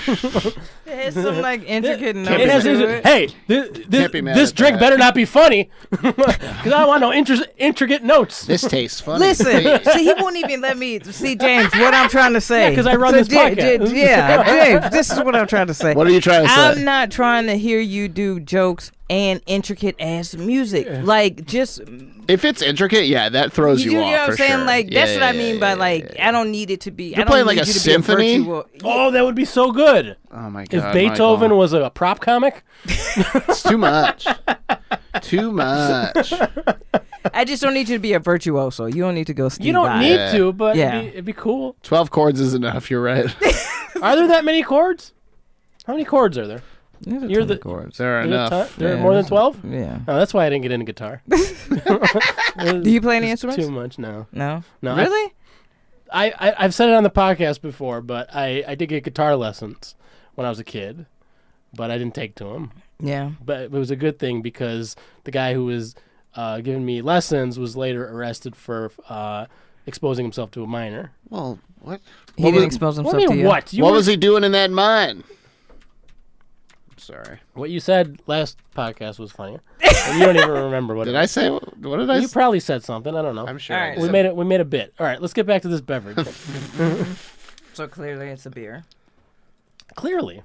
has some like intricate it notes has, to it. hey, Can't be mad this at drink that. better not be funny, because I want no intricate notes. This tastes funny. Listen, see, he won't even let me see, James, what I'm trying to say. Yeah, 'cause I run this podcast. James, this is what I'm trying to say. What are you trying to say? I'm not trying to hear you do jokes and intricate ass music. Like, just If it's intricate, yeah, that throws you know off what I'm for saying? sure. Like, Yeah, that's what I yeah, mean yeah, by yeah, like, yeah. I don't need it to be. You're I don't playing need like a you to symphony? Be a virtual, Oh, that would be so good. Oh my god. If Beethoven Michael. was a prop comic. It's too much. Too much. I just don't need you to be a virtuoso. You don't need to go Steve You don't Vai. need Yeah. to, but Yeah. it'd be cool. 12 chords is enough. You're right. Are there that many chords? How many chords are there? There's a You're ton the- of chords. There are There are enough. there are Yeah, more than there's 12? Yeah. Oh, that's why I didn't get into guitar. Do you play any It's instruments? Too much, no. No. No, Really? I've said it on the podcast before, but I did get guitar lessons when I was a kid, but I didn't take to them. Yeah. But it was a good thing because the guy who was giving me lessons was later arrested for exposing himself to a minor. Well, what? He What didn't was- expose What himself do you to mean, you. what? You What were- was he doing in that mine? Sorry. What you said last podcast was funny. And you don't even remember what Did it I was. say? What did I You say? probably said something. I don't know. I'm sure. All I right, did. We made a bit. All right, let's get back to this beverage. So clearly it's a beer. Clearly.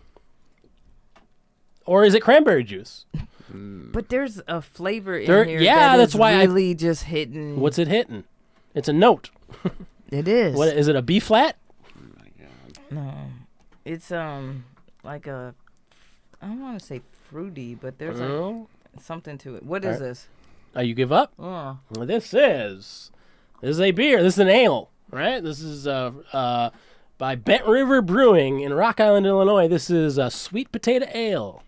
Or is it cranberry juice? But there's a flavor in There- here. yeah, that that's is why I- really just hitting. What's it hitting? It's a note. It is. What is it? A B flat? No, it's like a. I don't want to say fruity, but there's Oh. something to it. What All is right. this? Oh, you give up? Oh. Well, this is a beer. This is an ale, right? This is by Bent River Brewing in Rock Island, Illinois. This is a sweet potato ale.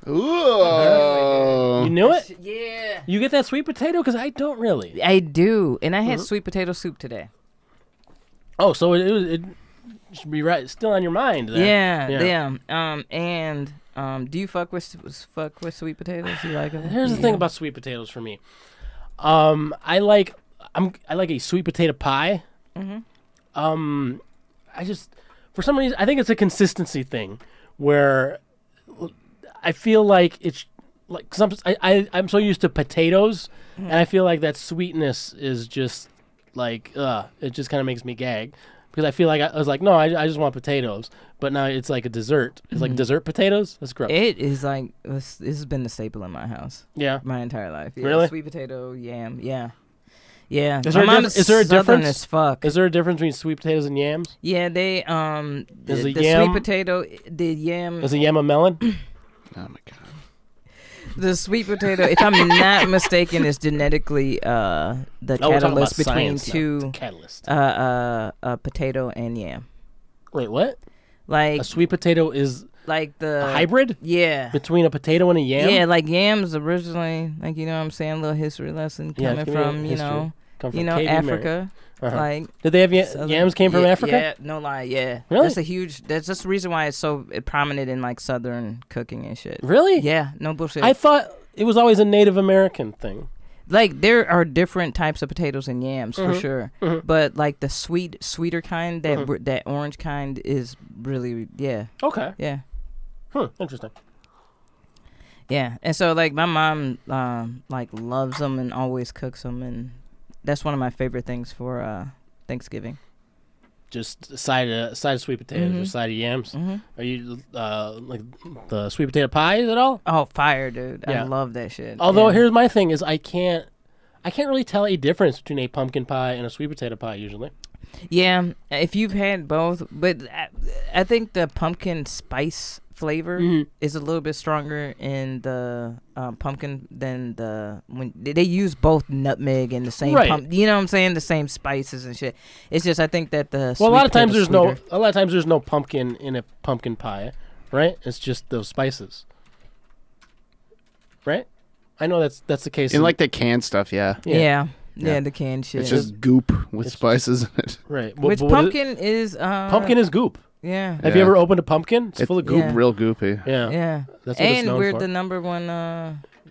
Ooh. You knew it? Yeah. You get that sweet potato? Because I don't really. I do, and I Mm-hmm. had sweet potato soup today. Oh, so it should be right, still on your mind. Then. Yeah. And do you fuck with sweet potatoes? You like them? Here's the thing about sweet potatoes for me. I like a sweet potato pie. Mm-hmm. I just, for some reason, I think it's a consistency thing where I feel like it's like, cause I'm so used to potatoes, and I feel like that sweetness is just like, it just kind of makes me gag. Because I feel like I was like, no, I just want potatoes. But now it's like a dessert. It's like dessert potatoes. That's gross. It is like this has been the staple in my house Yeah. my entire life. Yeah, Really? Sweet potato, yam. Yeah. Yeah. Is My there a mom difference- is there a Southern difference? as fuck. Is there a difference between sweet potatoes and yams? Yeah, they Is the the yam- sweet potato, the yam, Is a yam a melon? Oh my god. the sweet potato. If I'm not mistaken, is genetically the Oh, we're talking about catalyst between science now. two It's a catalyst. potato and yam. Wait, what? Like A sweet potato is like the a hybrid Yeah. between a potato and a yam? Yeah, like yams originally, like you know what I'm saying, a little history lesson Yeah, coming give me a from, history. Come from you know, KB Marion. Africa. Uh-huh. Like Did they have Southern- yams came from yeah, Africa? Yeah, no lie, yeah. Really? That's just the reason why it's so prominent in like Southern cooking and shit. Really? Yeah, no bullshit. I thought it was always a Native American thing. Like there are different types of potatoes and yams for Mhm. sure, Mhm. but like the sweeter kind, that Mhm. that orange kind is really yeah. Okay. Interesting. Yeah, and so like my mom like loves them and always cooks them, and that's one of my favorite things for Thanksgiving. Just a side of sweet potatoes or Mhm. side of yams. Mm-hmm. Are you like the sweet potato pies at all? Oh, fire, dude! Yeah. I love that shit. Although yeah. here's my thing: is I can't really tell a difference between a pumpkin pie and a sweet potato pie usually. Yeah, if you've had both, but I think the pumpkin spice flavor Mhm. is a little bit stronger in the pumpkin than when they use both nutmeg and the same Right. you know what I'm saying, the same spices and shit. It's just I think that the Well, a lot of times sweeter. there's no pumpkin in a pumpkin pie, right? It's just those spices, right? I know that's the case. In like the canned stuff, yeah. Yeah. Yeah. The canned shit. It's just goop with It's spices in it. right. Which But what is it? pumpkin is Pumpkin is goop. yeah. Have you Yeah. ever opened a pumpkin? It's full of goop. Yeah. Real goopy. Yeah. Yeah. That's what it's And known we're for. the number one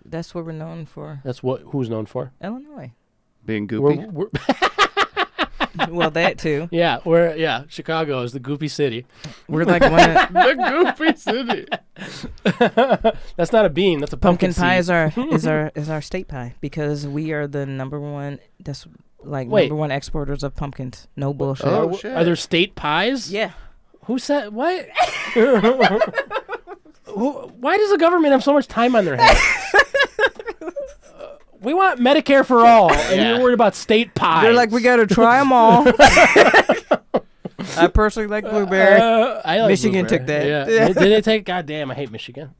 that's what we're known for. That's what who's known for. Illinois. Being goopy. We're Well, that too. Chicago is the goopy city. We're like one of The goopy city. That's not a bean. That's a pumpkin, pumpkin pie seed. is our state pie because we are the number one. That's like Wait. number one exporters of pumpkins. No bullshit. Oh, Are- shit. Are there state pies? Yeah. Who said what? Why does the government have so much time on their hands? We want Medicare for all, and Yeah. you're worried about state pies. They're like, we gotta try them all. I personally like blueberry. I like Michigan blueberry. took that. Yeah. Did they take? God damn, I hate Michigan.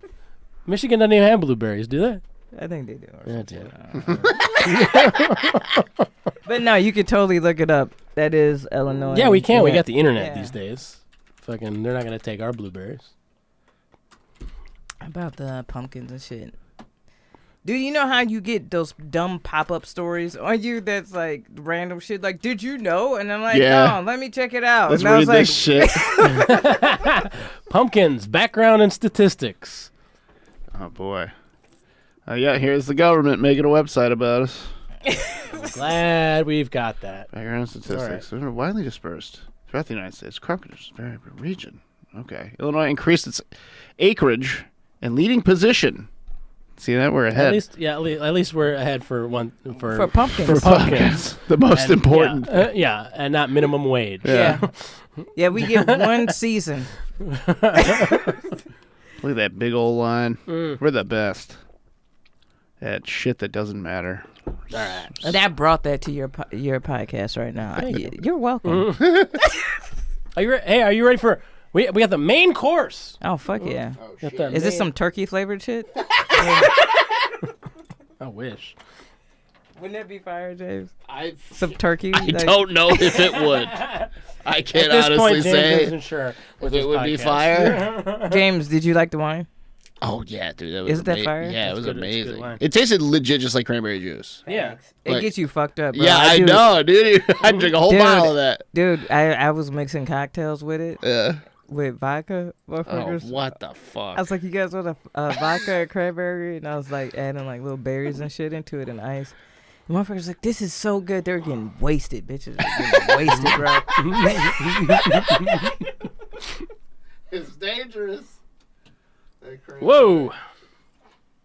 Michigan doesn't even have blueberries, do they? I think they do. Or Yeah, some shit. But no, you can totally look it up. That is Illinois. Yeah, we can. We Yeah. got the internet Yeah. these days. Fucking, they're not gonna take our blueberries. About the pumpkins and shit. Dude, you know how you get those dumb pop-up stories on you that's like random shit? Like, did you know? And I'm like, Yeah. no, let me check it out. Let's and I was read like, this shit. Pumpkins, background and statistics. Oh boy. Yeah, here's the government making a website about us. Glad we've got that. Background statistics. They're widely dispersed throughout the United States. Crop production vary by region. Okay. Illinois increased its acreage and leading position. See that? We're ahead. At least we're ahead for pumpkins. For pumpkins. The most And, important. Yeah, and not minimum wage. Yeah. Yeah, we get one season. Look at that big old line. We're the best. That shit that doesn't matter. All right. That brought that to your podcast right now. Thank you. You're welcome. Are you ready for? We got the main course. Oh, fuck yeah. Got the Is this main- some turkey flavored shit? I wish. Wouldn't that be fire, James? I Some turkey? don't know if it would. I can't At this honestly point, James say isn't sure if it would be fire. James, did you like the wine? Oh yeah, dude. That was Isn't that fire? Yeah, it That's was good. It's good amazing. wine. It tasted legit just like cranberry juice. Yeah. It Like- gets you fucked up, bro. Yeah, I know, dude. I drink a whole Dude. bottle of that. Dude, I was mixing cocktails with it, with vodka, Oh, motherfuckers. what the I fuck? was like, you guys want a vodka and cranberry? And I was like adding like little berries and shit into it and ice. The motherfuckers like, this is so good. They're getting wasted, bitches. They're getting wasted, bro. It's dangerous. Whoa,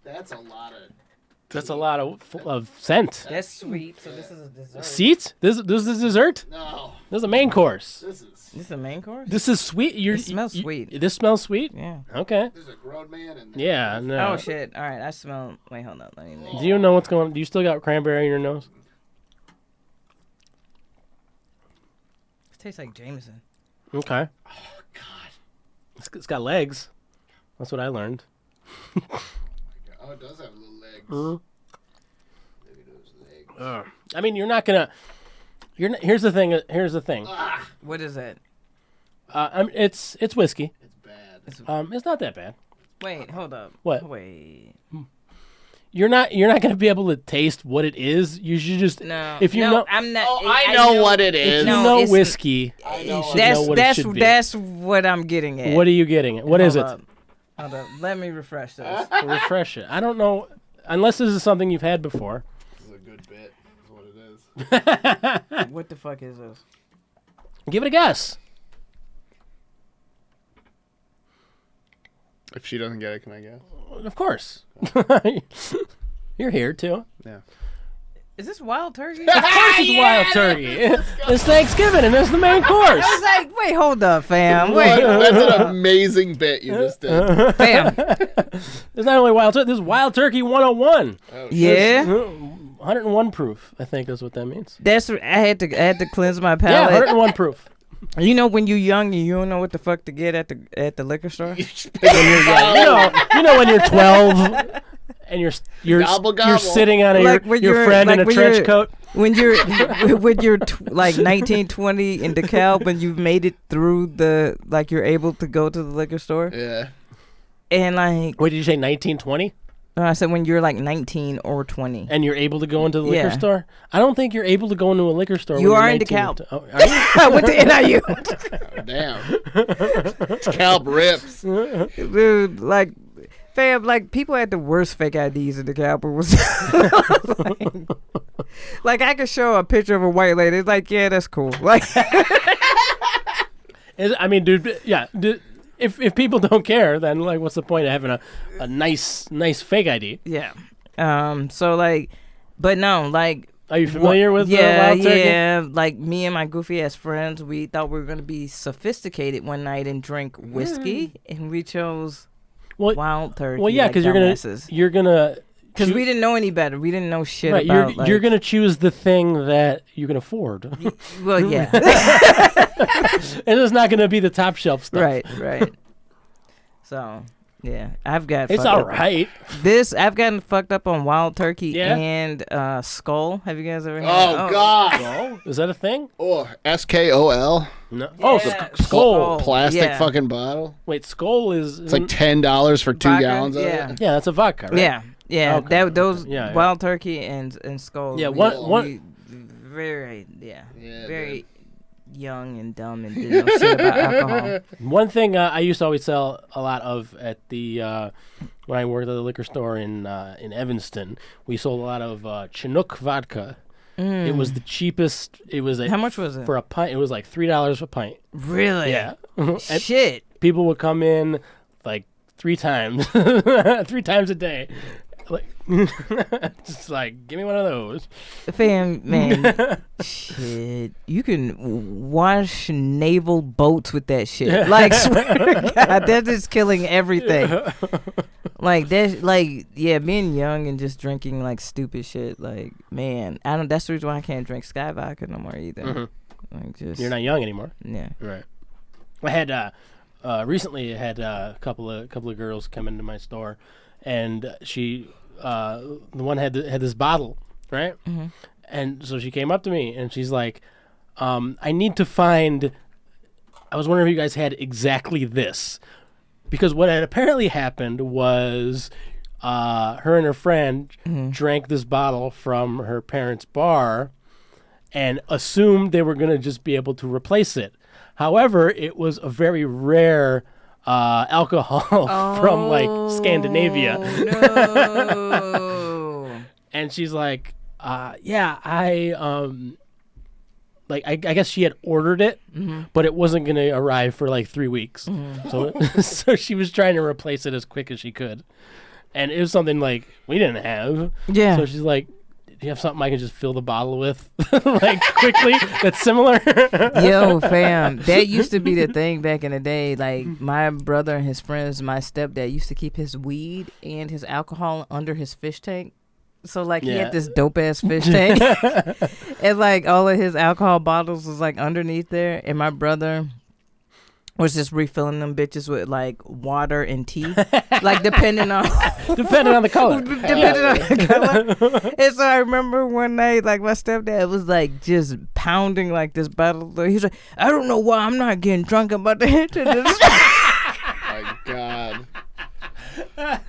That's a lot of. that's a lot of scent. That's sweet. So this is a dessert. Seats? This is dessert. No, This is the main course. this is This is the main course? This is sweet. It smells sweet. This smells sweet. Yeah. Okay. a grown man and Yeah. No. Oh shit! All right, I smell. Wait, hold on. Let me. Do you know what's going on? Do you still got cranberry in your nose? It tastes like Jameson. Okay. Oh God. It's got legs. That's what I learned. Oh, it does have little legs. Mhm. Look at those legs. I mean, you're not gonna. Here's the thing. Here's the thing. What is it? It's whiskey. It's bad. It's not that bad. Wait, hold up. What? Wait. You're not gonna be able to taste what it is. You should just No. If you no, know, I'm not. Oh, I know what it if is. you No, know it's- whiskey, I you know should That's know what that's it should be. that's what I'm getting at. What are you getting? What is Hold it? up. Hold up. Let me refresh this. Refresh it. I don't know, unless this is something you've had before. This is a good bit. That's what it is. What the fuck is this? Give it a guess. If she doesn't get it, can I guess? Of course. You're here too. Yeah. Is this wild turkey? Of course it's wild turkey. It's Thanksgiving and it's the main course. I was like, wait, hold up, fam. Wait, That's an amazing bit you just did. fam. It's not only wild turkey. This is wild turkey 101. Oh, Yeah, 101 proof, I think is what that means. that's. I had to cleanse my Yeah, palate. 101 proof. You know when you're young and you don't know what the fuck to get at the liquor store. You know when you're 12 and you're Gobble, gobble. sitting on Like when your you're- friend like in a when trench you're- coat. When you're like 19, 20 in DeKalb and you've made it through you're able to go to the liquor store Yeah. and like Wait, did you say 1920? no, I said when you're like 19 or 20. And you're able to go into the liquor Yeah. store? I don't think you're able to go into a liquor store. You when are you're in 19 DeKalb. Oh, are you? I went to NIU. Oh, damn. Scalp rips. Dude, like, fam, like, people had the worst fake IDs in the DeKalb. Was like, I could show a picture of a white lady. It's like, yeah, that's cool. Like, I mean, dude, yeah. If people don't care, then like, what's the point of having a nice fake ID? yeah. So like, but no, like. Are you familiar with yeah, wild turkey? yeah. Like me and my goofy ass friends, we thought we were gonna be sophisticated one night and drink whiskey, and we chose Well, wild turkey. well, yeah, because you're gonna because choo- we didn't know any better. We didn't know shit right, about. you're gonna choose the thing that you can afford, and Well, yeah. it's not gonna be the top shelf stuff. Right. So, Yeah, I've got. It's fucked all up. right. I've gotten fucked up on wild turkey Yeah? and skull. Have you guys ever had? Oh, God. Skull? Is that a thing? Oh, SKOL. No. Oh, Yeah. skull. Plastic yeah. fucking bottle. Wait, skull is. It's like $10 for 2 Vodka? gallons of Yeah. it. Yeah, that's a vodka, right? Yeah. Okay. Those Yeah, yeah. wild turkey and skull. Yeah, we- one- we very Yeah, very young and dumb and didn't know shit about alcohol. One thing I used to always sell a lot of at the when I worked at the liquor store in Evanston, we sold a lot of Chinook vodka. It was the cheapest. It was How much was it? for a pint? It was like $3 a pint. Really? Yeah, and Shit. people would come in like 3 times, 3 times a day. Like, just like, give me one of those. Fam, man, shit. You can wash naval boats with that shit. Like, swear to God, that's just killing everything. Like, being young and just drinking, like, stupid shit. Like, man, that's the reason why I can't drink Sky Vodka no more either. Like, just. You're not young anymore. Yeah. Right. I had recently had a couple of girls come into my store, and she the one had this bottle, right? Mm-hmm. And so she came up to me and she's like, I need to find. I was wondering if you guys had exactly this, because what had apparently happened was her and her friend drank this bottle from her parents' bar and assumed they were going to just be able to replace it. However, it was a very rare alcohol from like Scandinavia. No. And she's like, yeah, I guess she had ordered it, but it wasn't going to arrive for like 3 weeks. So she was trying to replace it as quick as she could. And it was something like we didn't have. Yeah. So she's like, do you have something I can just fill the bottle with like quickly that's similar? Yo, fam, that used to be the thing back in the day. Like, my brother and his friends, my stepdad used to keep his weed and his alcohol under his fish tank. So, like, he Yeah. had this dope-ass fish tank. And, like, all of his alcohol bottles was, like, underneath there. And my brother was just refilling them bitches with, like, water and tea. Like, depending on Depending on the color. depending on the color. And so I remember one night, like, my stepdad was like just pounding like this bottle. He's like, I don't know why I'm not getting drunk. I'm about to hit this. My God. Like,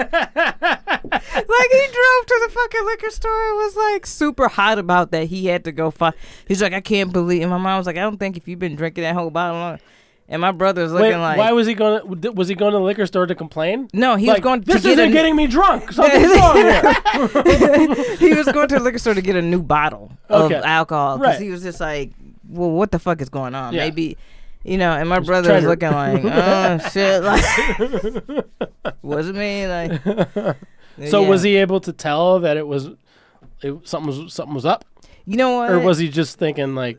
he drove to the fucking liquor store and was like super hot about that. He had to go find. He's like, I can't believe. And my mom was like, I don't think if you've been drinking that whole bottle. And my brother was looking Wait, like, why was he going? Was he going to the liquor store to complain? No, he Like, was going to this get isn't getting me drunk. Something's wrong here. He was going to the liquor store to get a new bottle of Okay. alcohol because Right. he was just like, well, what the fuck is going on? Yeah. Maybe, and my brother trying was to- looking like, oh shit, like, wasn't me, like. So yeah. was he able to tell that something was up, You know what? or was he just thinking like,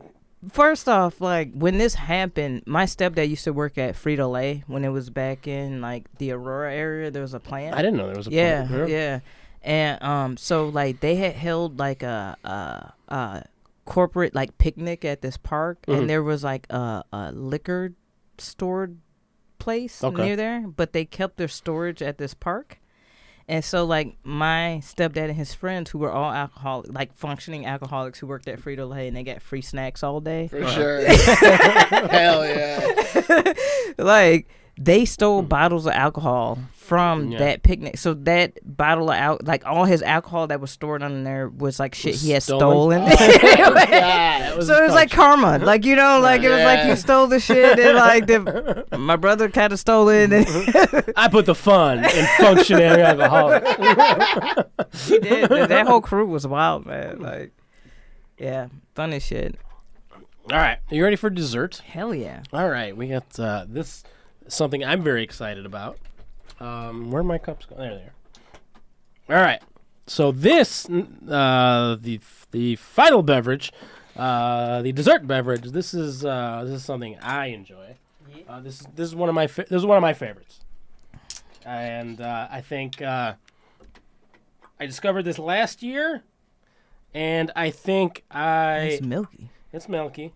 First off, like, when this happened, my stepdad used to work at Frito-Lay when it was back in, like, the Aurora area. There was a plant. I didn't know there was a Yeah, plan. yeah. And so, like, they had held, like, a corporate, like, picnic at this park. And there was, like, a liquor stored place near there. But they kept their storage at this park. And so, like, my stepdad and his friends, who were all alcoholic, like functioning alcoholics who worked at Frito-Lay, and they got free snacks all day. For sure. Hell yeah. Like, they stole bottles of alcohol from that picnic. So that bottle of like, all his alcohol that was stored on there was like shit he had stolen. That was So it was like karma, like, like it was like Yeah. you stole the shit, and like my brother kind of stole it. And I put the fun in functioning alcoholic. he did. That whole crew was wild, man. Like, yeah, funny shit. All right, are you ready for dessert? Hell yeah. All right, we got this something I'm very excited about. Where are my cups going? There they are. All right, so this the final beverage, the dessert beverage. This is something I enjoy. This is one of my favorites, and I think I discovered this last year, and I think It's milky. it's milky.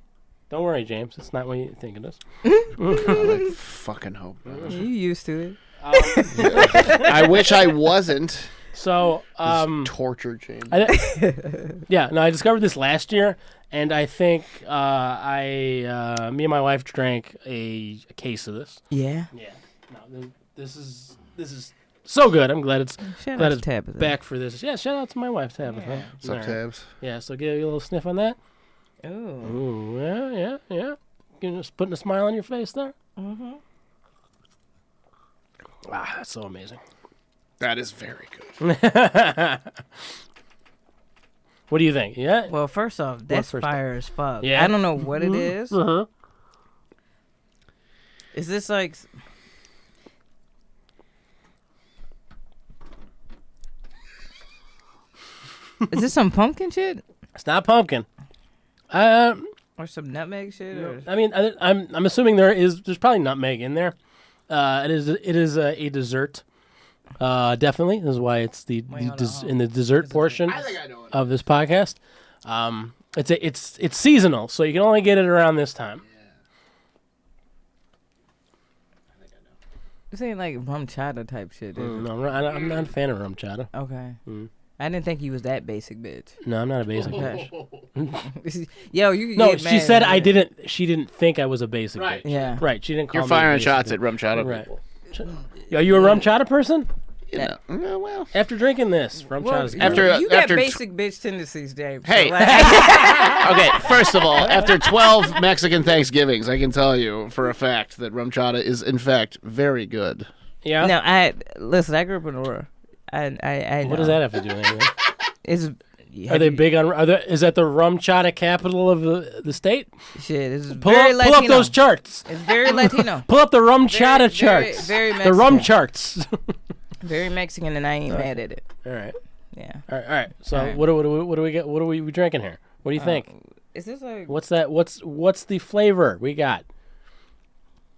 Don't worry, James. It's not what you think it is. I fucking hope. You used to it. I wish I wasn't. So, Torture chamber. I discovered this last year, and I think me and my wife drank a case of this. Yeah. Yeah. No, this is so good. I'm glad it's Shout out to Tabitha. back for this. Yeah, shout out to my wife Tabitha. What's up, Tabs? Yeah, so give you a little sniff on that. Ooh. Ooh, yeah. Just putting a smile on your face there. Mm-hmm. Wow, that's so amazing. That is very good. What do you think? Yeah. Well, first off, that's first fire as fuck. Yeah. I don't know what it is. Uh-huh. Is this like... Is this some pumpkin shit? It's not pumpkin. Or some nutmeg shit? Or... I mean, I'm assuming there's probably nutmeg in there. It is a dessert. Definitely. This is why it's in the dessert portion of this podcast. It's seasonal, so you can only get it around this time. This ain't like rum chata type shit, is it? No, I'm not a fan of rum chata. Okay. I didn't think you was that basic bitch. No, I'm not a basic bitch. Yo, you can No, get she mad said at I me. didn't. She didn't think I was a basic Right. bitch. Yeah. Right. She didn't call You're me firing a basic shots bitch. at rum chata Right. people. Are you a rum chata person? You know, well. After drinking this, rum Well, chata's good. After- you got basic bitch tendencies, James. so, Hey. like- Okay, first of all, after 12 Mexican Thanksgivings, I can tell you for a fact that rum chata is, in fact, very good. Yeah. No, listen. I grew up in Aurora. I What does that have to do with anything? It's Are they big on? Is that the rum chata capital of the state? shit? It's Pull very up Latino. those charts. It's very Latino. Pull up the rum Very, chata very, charts. very the rum Mexican. charts. Very Mexican, and I ain't mad at it. All right. Yeah. All right. So All right. what do we get? What are we drinking here? What do you think? Is this like What's that? What's the flavor we got?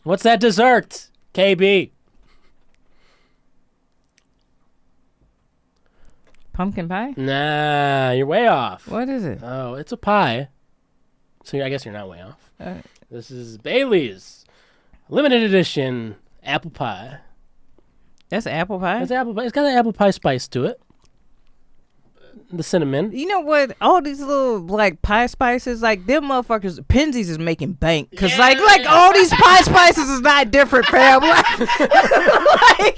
What's that dessert? KB. pumpkin pie? Nah, you're way off. What is it? Oh, it's a pie. So I guess you're not way off. Uh, This is Bailey's limited edition apple pie. That's apple pie. It's apple pie. It's got an apple pie spice to it. The cinnamon. You know what? All these little like pie spices, like them motherfuckers, Penzies is making bank. Cause like all these pie spices is not different, fam. Like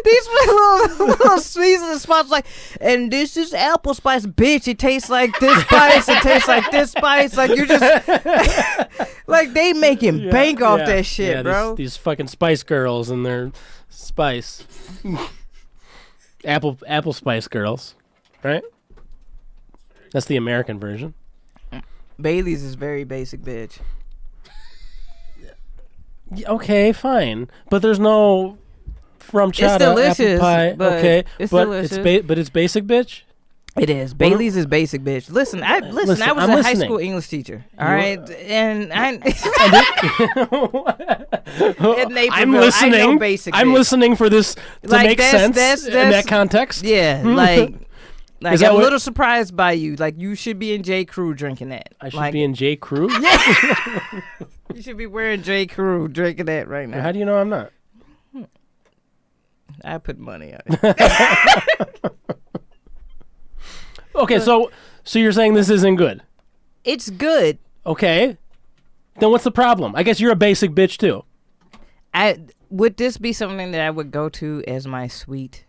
these little seasoning spots, like, and this is apple spice, bitch. It tastes like this spice. It tastes like this spice. Like you're just like they making bank off that shit, bro. These fucking Spice Girls and their spice. Apple Spice Girls, right? That's the American version. Bailey's is very basic, bitch. Okay, fine, but there's no rum chata, It's delicious, apple pie. but Okay, it's but delicious. it's basic, bitch. It is. Bailey's is basic, bitch. Listen, I was I'm a high listening. school English teacher. All right, and I'm I know basic. I'm bitch. listening for this to Like, make that's- sense in that's- that context. Yeah, like Is that I'm a what- little surprised by you. Like you should be in J. Crew drinking that. I should like, be in J. Crew. You should be wearing J. Crew drinking that right now. How do you know I'm not? I put money on it. Okay, so you're saying this isn't good? It's good. Okay, then what's the problem? I guess you're a basic bitch too. Would this be something that I would go to as my sweet?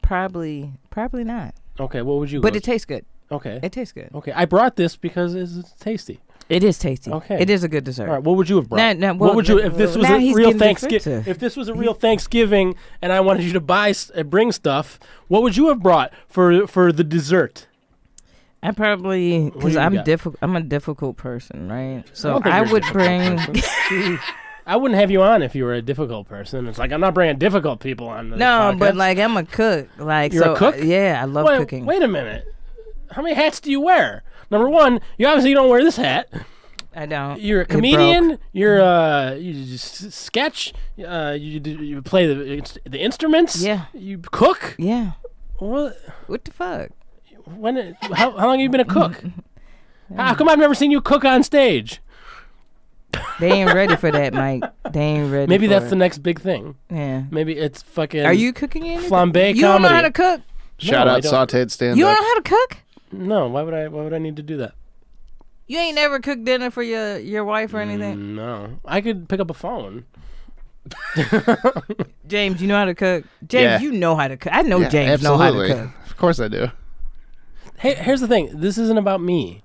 Probably not. Okay, what would you? But go it tastes good. Okay. It tastes good. Okay, I brought this because it's tasty. It is tasty. Okay. It is a good dessert. All right, what would you have brought? Nah, what would you if this was now a he's real getting Thanksgiving? defensive. If this was a real Thanksgiving and I wanted you to bring stuff, what would you have brought for the dessert? I probably What because do you I'm got? difficult. I'm a difficult person, right? So don't think I you're a would difficult bring. I wouldn't have you on if you were a difficult person. It's like I'm not bringing difficult people on. This No, podcast. but like I'm a cook. Like You're a so, cook? yeah, I love cooking. Wait a minute. How many hats do you wear? Number one, you obviously don't wear this hat. I don't. You're a It comedian. broke. You're you just sketch. You play the instruments. Yeah. You cook. Yeah. What? What the fuck? How long have you been a cook? How come I've never seen you cook on stage? They ain't ready for that, Mike. They ain't ready. Maybe for that's it. the next big thing. Yeah. Maybe it's fucking. Are you cooking anything? Flambe You don't know comedy. how to cook. Shout No, I out don't. sauteed stand You up. don't know how to cook. No, why would I need to do that? You ain't never cooked dinner for your wife or anything. No, I could pick up a phone. James, you know how to cook. James, Yeah. you know how to cook. I know Yeah, James know how to absolutely. cook. Of course I do. Hey, here's the thing. This isn't about me.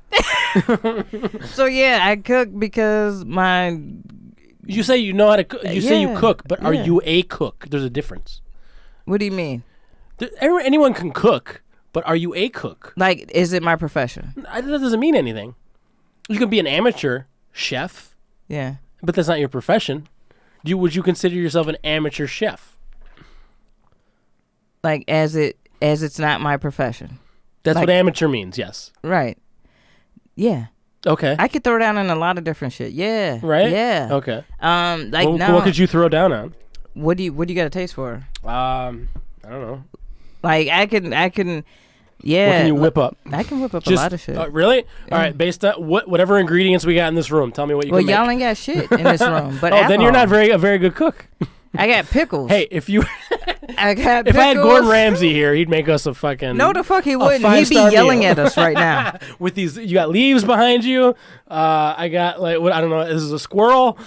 So yeah, I cook because my You say you know how to cook. You say you Yeah, cook, but are yeah. you a cook? There's a difference. What do you mean? Anyone can cook, but are you a cook? Like, is it my profession? That doesn't mean anything. You can be an amateur chef, Yeah. but that's not your profession. Would you consider yourself an amateur chef? Like as it's not my profession. That's Like- what amateur means. Yes. Right. Yeah. Okay. I could throw down on a lot of different shit. Yeah. Right? Yeah. Okay. Like What, now, what could you throw down on? what do you got a taste for? I don't know. Like I can. Yeah. What can you whip up? I can whip up Just, a lot of shit. Really? All right. Based on whatever ingredients we got in this room, tell me what you Well, can make. y'all ain't got shit in this room. But Oh, then you're not alcohol. a very good cook. I got pickles. Hey, if you I got if I had pickles. Gordon Ramsay here, he'd make us a fucking No, the fuck he wouldn't. He'd be five-star yelling meal. at us right now. with these. You got leaves behind you. I got like what I don't know. This is a squirrel.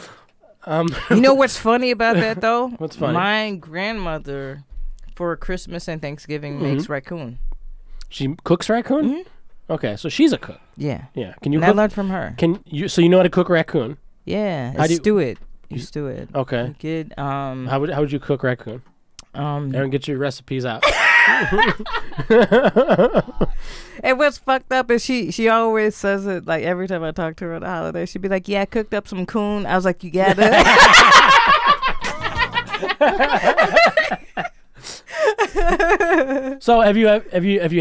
You know what's funny about that though? What's funny? My grandmother, for Christmas and Thanksgiving, makes raccoon. She cooks raccoon. Mm-hmm. Okay, so she's a cook. Yeah. Yeah. Can you And I cook? learned from her. Can you? So you know how to cook raccoon? Yeah. How do you- Stew it. You stew it. Okay. Good. How would you cook raccoon? Aaron, get your recipes out. And what's fucked up is she always says it like every time I talk to her on the holiday. She'd be like, "Yeah, I cooked up some coon." I was like, "You got it." So have you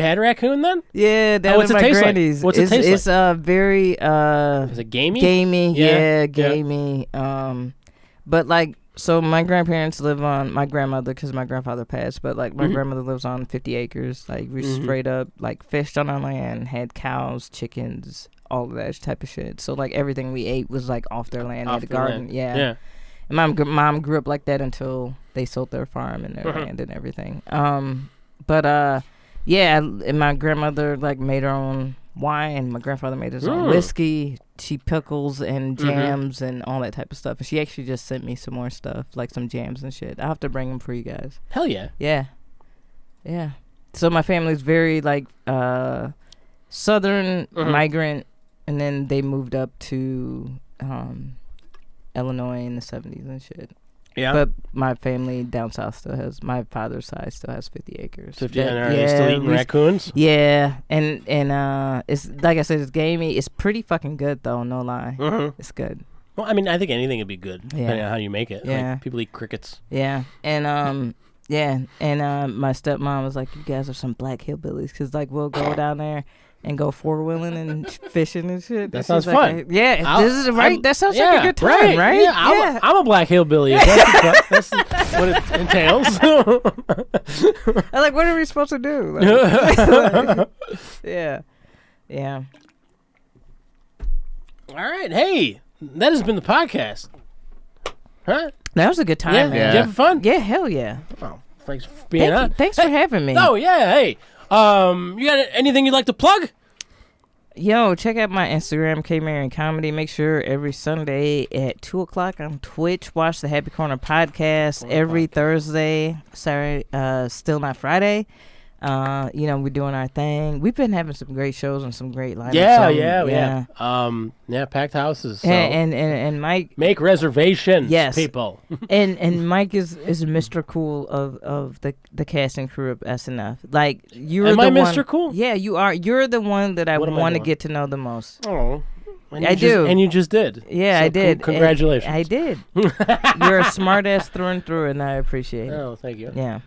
had raccoon then? Yeah, that what's was it my taste like? granny's. What's it taste It's very Is it gamey? gamey. Yeah, Yeah, yeah. gamey. But like, so my grandparents live on my grandmother because my grandfather passed. But like, my grandmother lives on 50 acres. Like, we straight up like fished on our land, had cows, chickens, all of that type of shit. So like, everything we ate was like off their land, Off had a the garden. land. Yeah. Yeah. And my mom grew up like that until they sold their farm and their land and everything. Yeah, and my grandmother like made her own wine. My grandfather made his own whiskey, cheap pickles and jams and all that type of stuff. And she actually just sent me some more stuff, like some jams and shit. I'll have to bring them for you guys. Hell yeah. Yeah. Yeah. So my family's very like southern migrant, and then they moved up to Illinois in the 70s and shit. Yeah. But my family down south still has, my father's side still has 50 acres. 50. And are they still eating raccoons? Yeah, and it's like I said, it's gamey. It's pretty fucking good though, no lie. It's good. Well, I mean, I think anything would be good Yeah. depending on how you make it. Yeah. Like, people eat crickets. Yeah, and my stepmom was like, "You guys are some black hillbillies," because like we'll go down there and go four-wheeling and fishing and shit. That And sounds she's like, fun. Yeah, this is right. That sounds like a good time, right? right? Yeah, I'm a black hillbilly. If that's what it entails. I'm like, what are we supposed to do? Like, yeah. All right. Hey, that has been the podcast. Huh? That was a good time, Yeah. man. Did you have fun? Yeah, hell yeah. Oh, thanks for being on. Thanks for having me. Oh, yeah. Hey, you got anything you'd like to plug? Yo, check out my Instagram, KB Marion Comedy. Make sure every Sunday at 2 o'clock on Twitch. Watch the Happy Corner podcast every Thursday. Sorry, still not Friday. We're doing our thing. We've been having some great shows and some great lineups. Yeah. Packed houses. So And Mike, make reservations, Yes. people. and Mike is Mr. Cool of the casting crew of SNF. Like, you're Am the I one. Mr. Cool? Yeah, you are. You're the one that I What am I want to doing? get to know the most. Oh, I do. And you just did. Yeah, So I did. Congratulations. I did. You're a smart ass through and through, and I appreciate it. Oh, thank you. Yeah.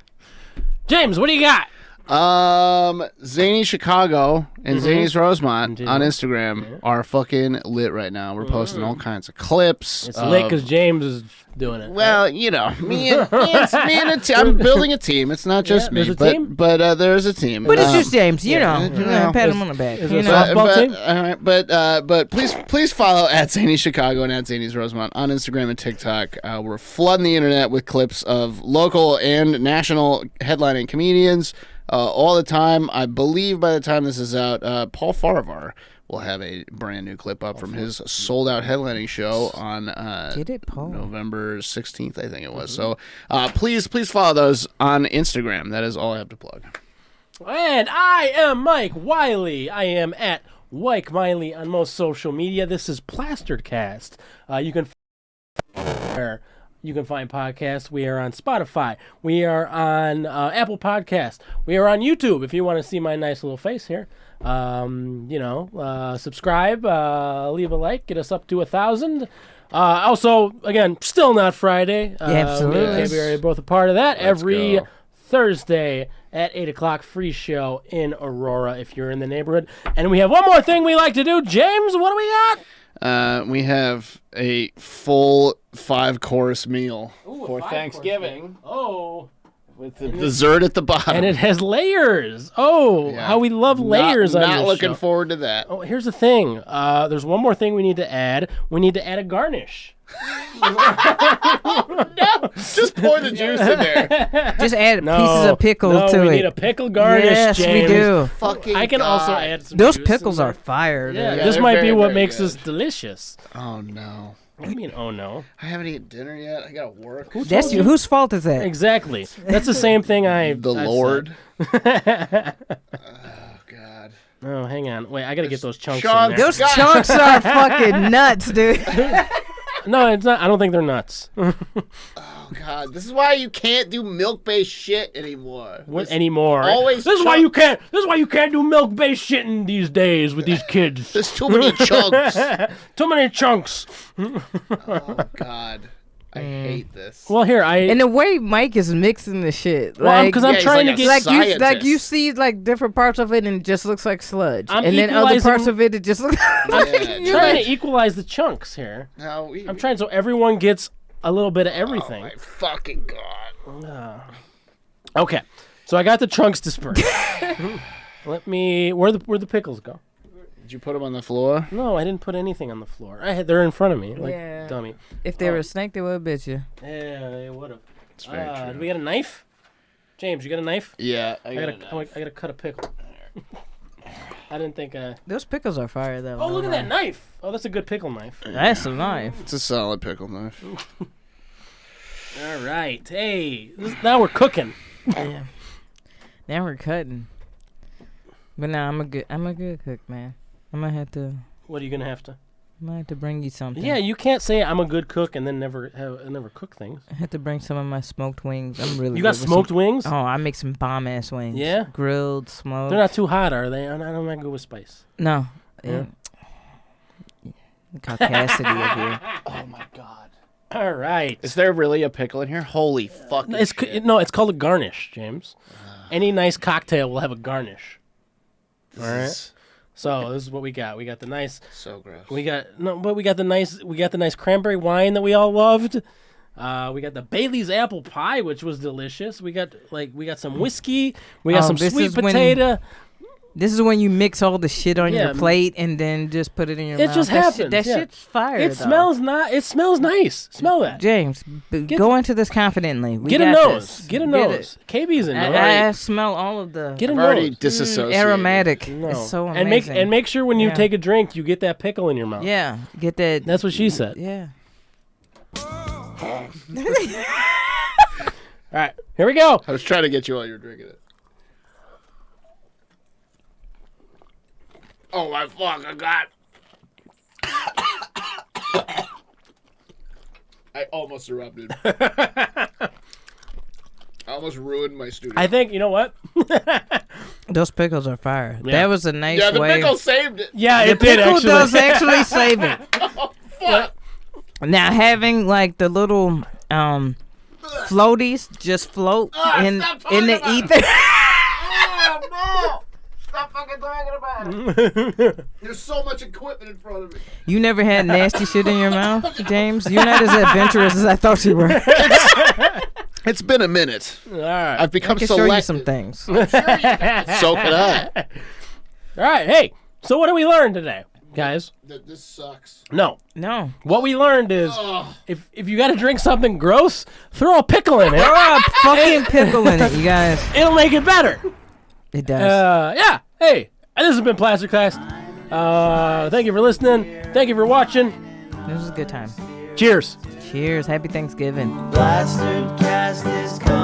James, what do you got? Zany Chicago and Zany's Rosemont Indeed. on Instagram are fucking lit right now. We're posting all kinds of clips. It's lit because James is doing it. Well, you know, me and a team. I'm building a team. It's not just me, there's a team? but there's a team. But it's just James, you yeah, know. you know. Pat him on the back. Is You it know. softball team? All right, but please follow at Zany Chicago and at Zany's Rosemont on Instagram and TikTok. We're flooding the internet with clips of local and national headlining comedians all the time. I believe by the time this is out, Paul Farivar will have a brand new clip up from his sold out headlining show on Get it, Paul? November 16th, I think it was. So please follow those on Instagram. That is all I have to plug. And I am Mike Wiley. I am at Wyke Miley on most social media. This is Plastered Cast. You can find podcasts. We are on Spotify. We are on Apple Podcasts. We are on YouTube. If you want to see my nice little face here, subscribe, leave a like, get us up to 1,000. Also, again, still not Friday. Absolutely. Me and KB are both a part of that. Let's Every go. Thursday at 8 o'clock, free show in Aurora if you're in the neighborhood. And we have one more thing we like to do. James, what do we got? We have a full 5-course meal Ooh, a for 5-course Thanksgiving meal. Oh. with the dessert at the bottom. And it has layers. Oh, Yeah. how we love layers on Not this looking show. forward to that. Oh, here's the thing. There's one more thing we need to add. We need to add a garnish. Just pour the juice in there. Just add No, pieces of pickle no, to we it. need a pickle garnish, yes, James. we do. Fucking I can also God. add some Those juice pickles in are fire. there. dude. Yeah, this they're might be very, what very makes good. this delicious. Oh no. What do you mean, oh no? I haven't eaten dinner yet. I gotta work. That's you. Whose fault is that? Exactly. That's the same thing The I've Lord. said. Oh God. Oh, hang on. Wait, I gotta get those chunks Sean, in there. Those chunks are fucking nuts, dude. No, it's not. I don't think they're nuts. Oh God. This is why you can't do milk-based shit anymore. What anymore? always This is why chunk- you can't. This is why you can't do milk-based shitting these days with these kids. There's too many chunks. Too many chunks. Oh God. I hate this. Well, here And the way Mike is mixing the shit, Well, like, because I'm he's trying like to a get. like you scientist. see like different parts of it and it just looks like sludge, I'm and then other equalizing- parts of it just looks. I'm trying to equalize the chunks here. No, I'm trying so everyone gets a little bit of everything. Oh my fucking God. Okay, so I got the chunks dispersed. Let me. Where the pickles go? Did you put them on the floor? No, I didn't put anything on the floor. They're in front of me, like Yeah. dummy. If they were a snake, they would have bit you. Yeah, they would have. It's very true. Do we got a knife? James, you got a knife? Yeah, I gotta cut a pickle. I didn't think. Those pickles are fire though. Oh, look at that knife! Oh, that's a good pickle knife. That's a knife. It's a solid pickle knife. All right, hey, now we're cooking. Yeah. Now we're cutting. But now I'm a good cook, man. I'm gonna have to. What are you gonna have to? I'm gonna have to bring you something. Yeah, you can't say I'm a good cook and then never cook things. I have to bring some of my smoked wings. I'm really. You got good with smoked wings? Oh, I make some bomb ass wings. Yeah? Grilled, smoked. They're not too hot, are they? I'm not good with spice. No. Yeah. Caucasity of here. Oh my God. All right. Is there really a pickle in here? Holy fucking shit. No, it's called a garnish, James. Any nice cocktail will have a garnish. This All right. is So this is what we got. We got the nice. so gross. We got the nice cranberry wine that we all loved. We got the Bailey's apple pie, which was delicious. We got some whiskey. We got some this sweet is when- potato. This is when you mix all the shit on Yeah. your plate and then just put it in your It mouth. just That happens, That yeah. shit's fire. It though. smells nice. Smell that. James, go into this confidently. We Get a got nose. this. Get a it. nose. KB's a nose. I smell all of the Get a I've already nose. disassociated. aromatic. No. It's so and amazing. make sure when you Yeah. take a drink, you get that pickle in your mouth. Yeah, get that. That's what she said. Yeah. All right, here we go. I was trying to get you while you were drinking it. Oh my fucking God. I almost erupted. I almost ruined my studio. I think you know what? Those pickles are fire. Yeah. That was a nice yeah, the way. pickle saved it. Yeah, The it did pickle actually. does actually save it. Fuck. Now having like the little floaties just float Ah, in stop in the talking about ether. Oh! Stop fucking talking about it. There's so much equipment in front of me. You never had nasty shit in your mouth, James? You're not as adventurous as I thought you were. It's been a minute. All right. I've become I can selective. show you some things. So can I. All right. Hey, so what did we learn today, guys? This sucks. No. No. What we learned is Ugh. if you got to drink something gross, throw a pickle in it. Throw a fucking pickle in it, you guys. It'll make it better. It does. Yeah. Hey, this has been Plastered Class. Thank you for listening. Thank you for watching. This was a good time. Cheers. Cheers. Happy Thanksgiving. Plastered cast is coming.